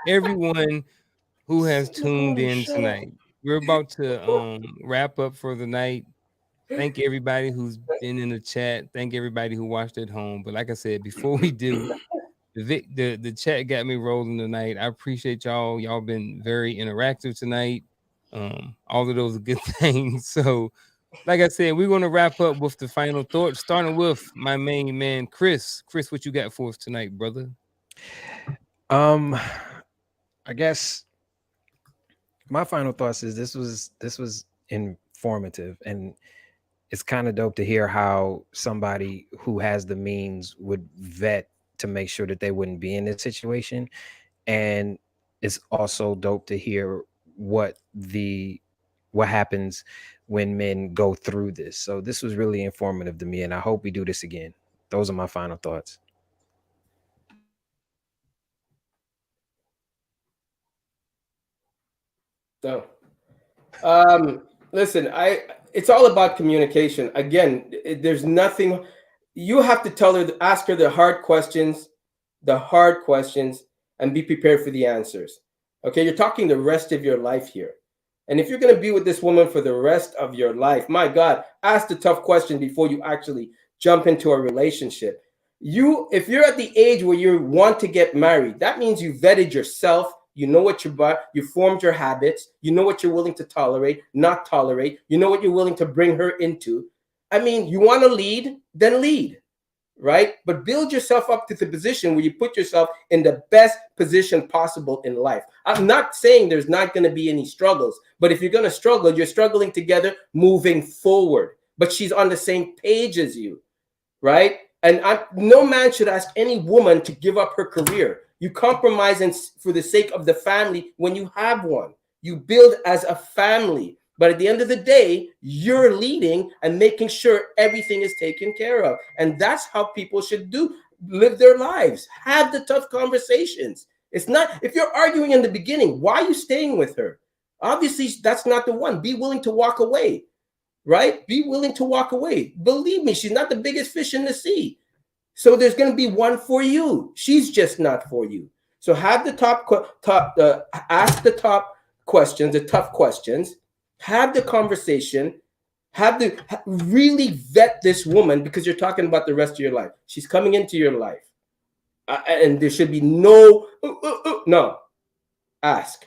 everyone who has tuned in tonight. We're about to wrap up for the night. Thank everybody who's been in the chat. Thank everybody who watched at home. But like I said, before we do, the chat got me rolling tonight. I appreciate y'all. Y'all been very interactive tonight. All of those are good things. So, like I said, we're gonna wrap up with the final thoughts, starting with my main man, Chris. Chris, what you got for us tonight, brother? I guess my final thoughts is this was informative, and it's kind of dope to hear how somebody who has the means would vet to make sure that they wouldn't be in this situation. And it's also dope to hear what happens when men go through this. So this was really informative to me, and I hope we do this again. Those are my final thoughts. So, listen, it's all about communication. Again, there's nothing you have to tell her, ask her the hard questions, and be prepared for the answers. Okay, you're talking the rest of your life here. And if you're going to be with this woman for the rest of your life, my God, ask the tough question before you actually jump into a relationship. If you're at the age where you want to get married, that means you vetted yourself. You know what you're about. You formed your habits. You know what you're willing to tolerate, not tolerate. You know what you're willing to bring her into. I mean, you want to lead, then lead, right? But build yourself up to the position where you put yourself in the best position possible in life. I'm not saying there's not going to be any struggles, but if you're going to struggle, you're struggling together moving forward. But she's on the same page as you, right? And no man should ask any woman to give up her career. You compromise for the sake of the family when you have one. You build as a family. But at the end of the day, you're leading and making sure everything is taken care of. And that's how people should live their lives. Have the tough conversations. It's not, if you're arguing in the beginning, why are you staying with her? Obviously, that's not the one. Be willing to walk away. Right? Be willing to walk away. Believe me, she's not the biggest fish in the sea. So there's going to be one for you. She's just not for you. So have the ask the top questions, the tough questions, have the conversation, really vet this woman because you're talking about the rest of your life. She's coming into your life. And there should be no, ask.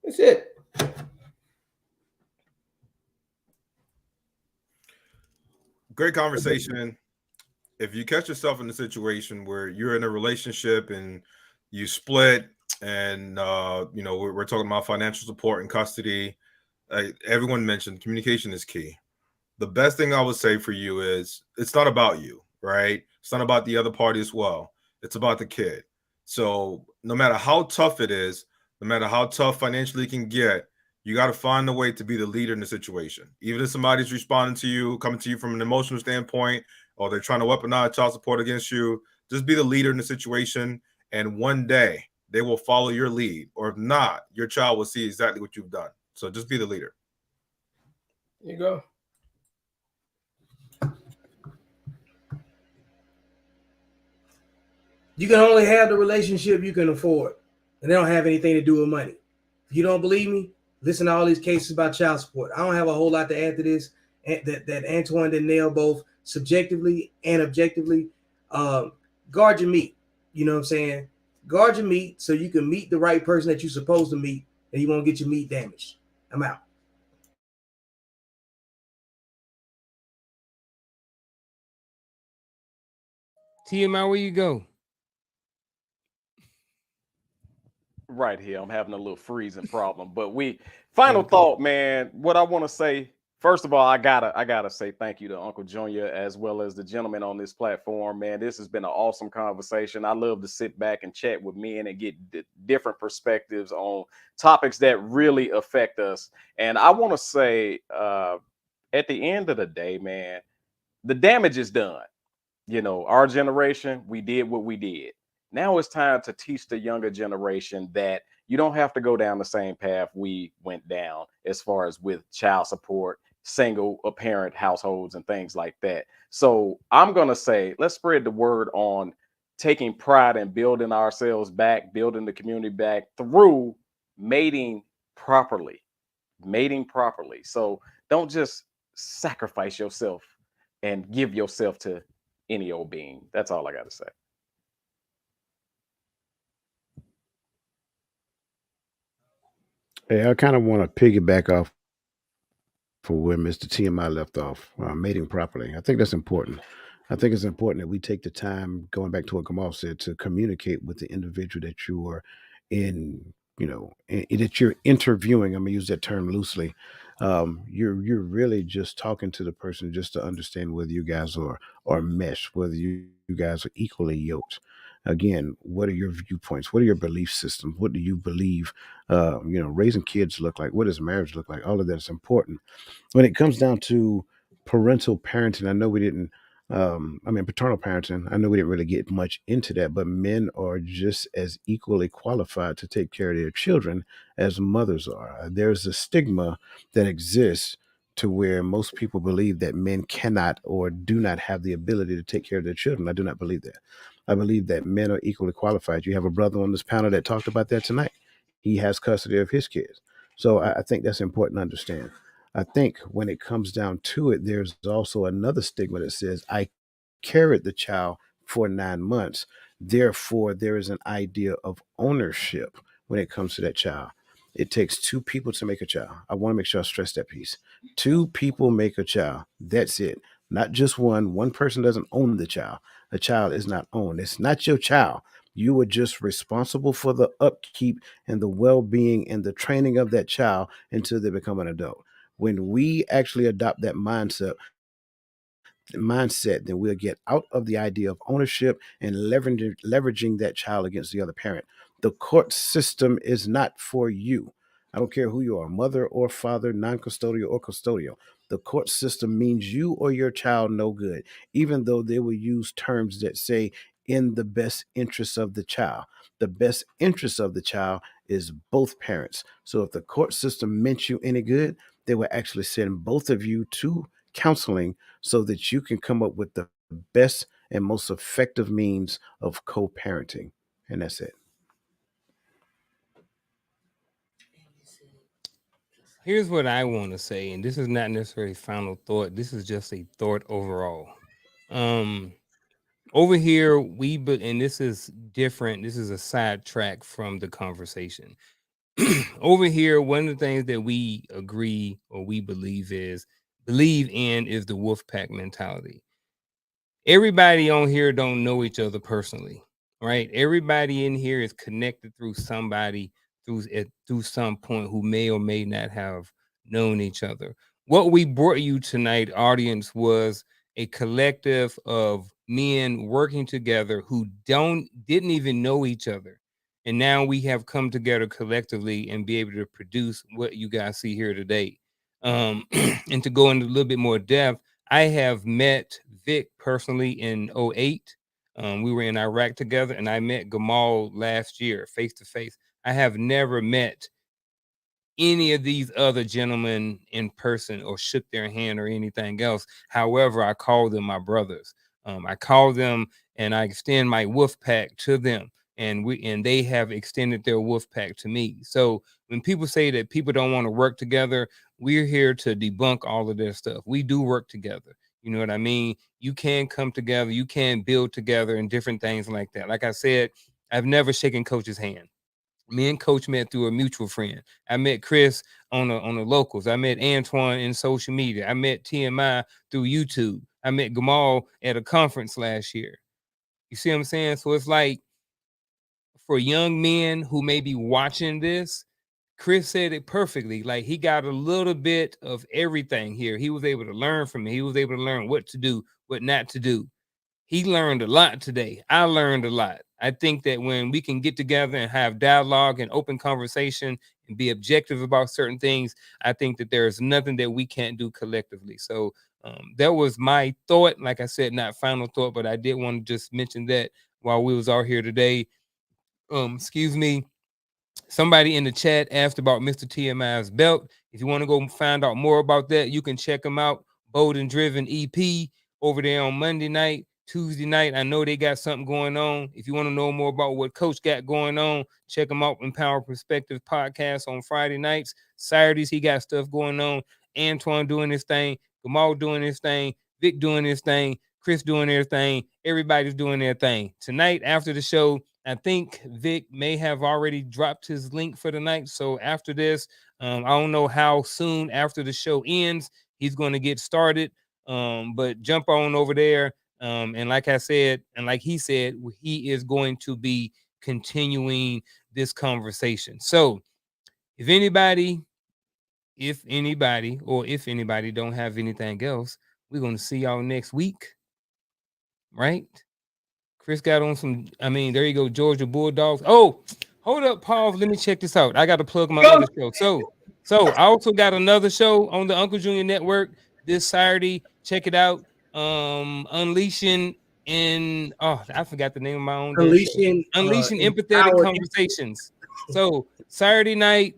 That's it. Great conversation. If you catch yourself in a situation where you're in a relationship and you split, and we're talking about financial support and custody, everyone mentioned communication is key. The best thing I would say for you is it's not about you, right? It's not about the other party as well. It's about the kid. So no matter how tough it is, no matter how tough financially it can get, you got to find a way to be the leader in the situation. Even if somebody's responding to you, coming to you from an emotional standpoint, or they're trying to weaponize child support against you, just be the leader in the situation. And one day they will follow your lead. Or if not, your child will see exactly what you've done. So just be the leader. There you go. You can only have the relationship you can afford. And they don't have anything to do with money. If you don't believe me, listen to all these cases about child support. I don't have a whole lot to add to this. That Antoine did nail both subjectively and objectively. Guard your meat. You know what I'm saying? Guard your meat so you can meet the right person that you're supposed to meet, and you won't get your meat damaged. I'm out. TMI, where you go? Right here, I'm having a little freezing problem. But final thought, man. What I want to say, first of all, I gotta say thank you to Uncle Junior as well as the gentleman on this platform, man. This has been an awesome conversation. I love to sit back and chat with men and get different perspectives on topics that really affect us. And I want to say, at the end of the day, man, the damage is done. Our generation, we did what we did. Now it's time to teach the younger generation that you don't have to go down the same path we went down as far as with child support single parent households and things like that. So I'm going to say, let's spread the word on taking pride in building ourselves back, building the community back through mating properly, mating properly. So don't just sacrifice yourself and give yourself to any old being. That's all I got to say. Hey, I kind of want to piggyback off for where Mr. TMI left off, mating properly. I think that's important. I think it's important that we take the time, going back to what Gamal said, to communicate with the individual that you are in, that you're interviewing. I'm gonna use that term loosely. You're really just talking to the person just to understand whether you guys are meshed, whether you guys are equally yoked. Again, what are your viewpoints? What are your belief systems? What do you believe? Raising kids look like. What does marriage look like? All of that is important when it comes down to parental parenting. I know we didn't paternal parenting, I know we didn't really get much into that, but men are just as equally qualified to take care of their children as mothers are. There's a stigma that exists to where most people believe that men cannot or do not have the ability to take care of their children. I do not believe that. I believe that men are equally qualified. You have a brother on this panel that talked about that tonight. He has custody of his kids. So I think that's important to understand. I think when it comes down to it, there's also another stigma that says, I carried the child for 9 months. Therefore, there is an idea of ownership when it comes to that child. It takes two people to make a child. I want to make sure I stress that piece. Two people make a child. That's it. Not just one. One person doesn't own the child. A child is not owned. It's not your child. You are just responsible for the upkeep and the well being and the training of that child until they become an adult. When we actually adopt that mindset, then we'll get out of the idea of ownership and leveraging that child against the other parent. The court system is not for you. I don't care who you are, mother or father, non-custodial or custodial. The court system means you or your child no good, even though they will use terms that say in the best interest of the child. The best interest of the child is both parents. So if the court system meant you any good, they will actually send both of you to counseling so that you can come up with the best and most effective means of co-parenting. And that's it. Here's what I want to say, and this is not necessarily final thought. This is just a thought overall. Um, Over here, and this is different. This is a sidetrack from the conversation. Over here, one of the things that we agree or we believe in is the wolf pack mentality. Everybody on here don't know each other personally, right? Everybody in here is connected through somebody through some point who may or may not have known each other. What we brought you tonight, audience, was a collective of men working together who didn't even know each other. And now we have come together collectively and be able to produce what you guys see here today. And to go into a little bit more depth, I have met Vic personally in '08. We were in Iraq together, and I met Gamal last year face to face. I have never met any of these other gentlemen in person or shook their hand or anything else. However, I call them my brothers. I call them and I extend my wolf pack to them, and they have extended their wolf pack to me. So when people say that people don't want to work together, we're here to debunk all of their stuff. We do work together. You know what I mean? You can come together, you can build together, and different things like that. Like I said, I've never shaken Coach's hand. Me and Coach met through a mutual friend. I met Chris on the locals. I met Antoine in social media. I met TMI through YouTube. I met Gamal at a conference last year. You see what I'm saying? So it's like for young men who may be watching this, Chris said it perfectly. Like he got a little bit of everything here. He was able to learn from me. He was able to learn what to do, what not to do. He learned a lot today. I learned a lot. I think that when we can get together and have dialogue and open conversation and be objective about certain things, I think that there's nothing that we can't do collectively. So that was my thought. Like I said, not final thought, but I did want to just mention that while we was out here today. Excuse me. Somebody in the chat asked about Mr. TMI's belt. If you want to go find out more about that, you can check them out. Bold and Driven EP over there on Monday night, Tuesday night. I know they got something going on. If you want to know more about what Coach got going on, check them out. Empower Perspective podcast on Friday nights. Saturdays, he got stuff going on. Antoine doing his thing. Gamal doing his thing. Vic doing his thing. Chris doing their thing. Everybody's doing their thing. Tonight, after the show, I think Vic may have already dropped his link for the night. So after this, I don't know how soon after the show ends he's going to get started. But jump on over there. And like I said, and like he said, he is going to be continuing this conversation. So if anybody don't have anything else, we're going to see y'all next week. Right? Chris got on some, there you go, Georgia Bulldogs. Oh, hold up, pause. Let me check this out. I got to plug my other show. So I also got another show on the Uncle Junior Network this Saturday. Check it out. Unleashing I forgot the name of my own Unleashing Empathetic Conversations. So Saturday night,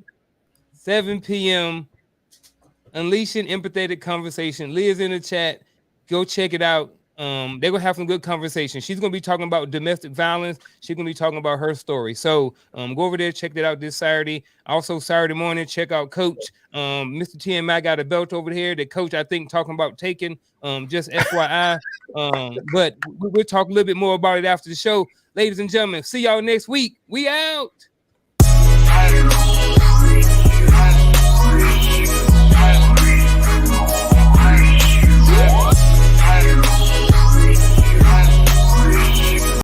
7 p.m. Unleashing Empathetic Conversation. Leah's in the chat. Go check it out. They're gonna have some good conversation. She's gonna be talking about domestic violence. She's gonna be talking about her story. So go over there, check that out this Saturday. Also Saturday morning, check out Coach. Mr. TMI got a belt over here that Coach I think talking about taking. Just FYI. But we'll talk a little bit more about it after the show. Ladies and gentlemen, see y'all next week. We out.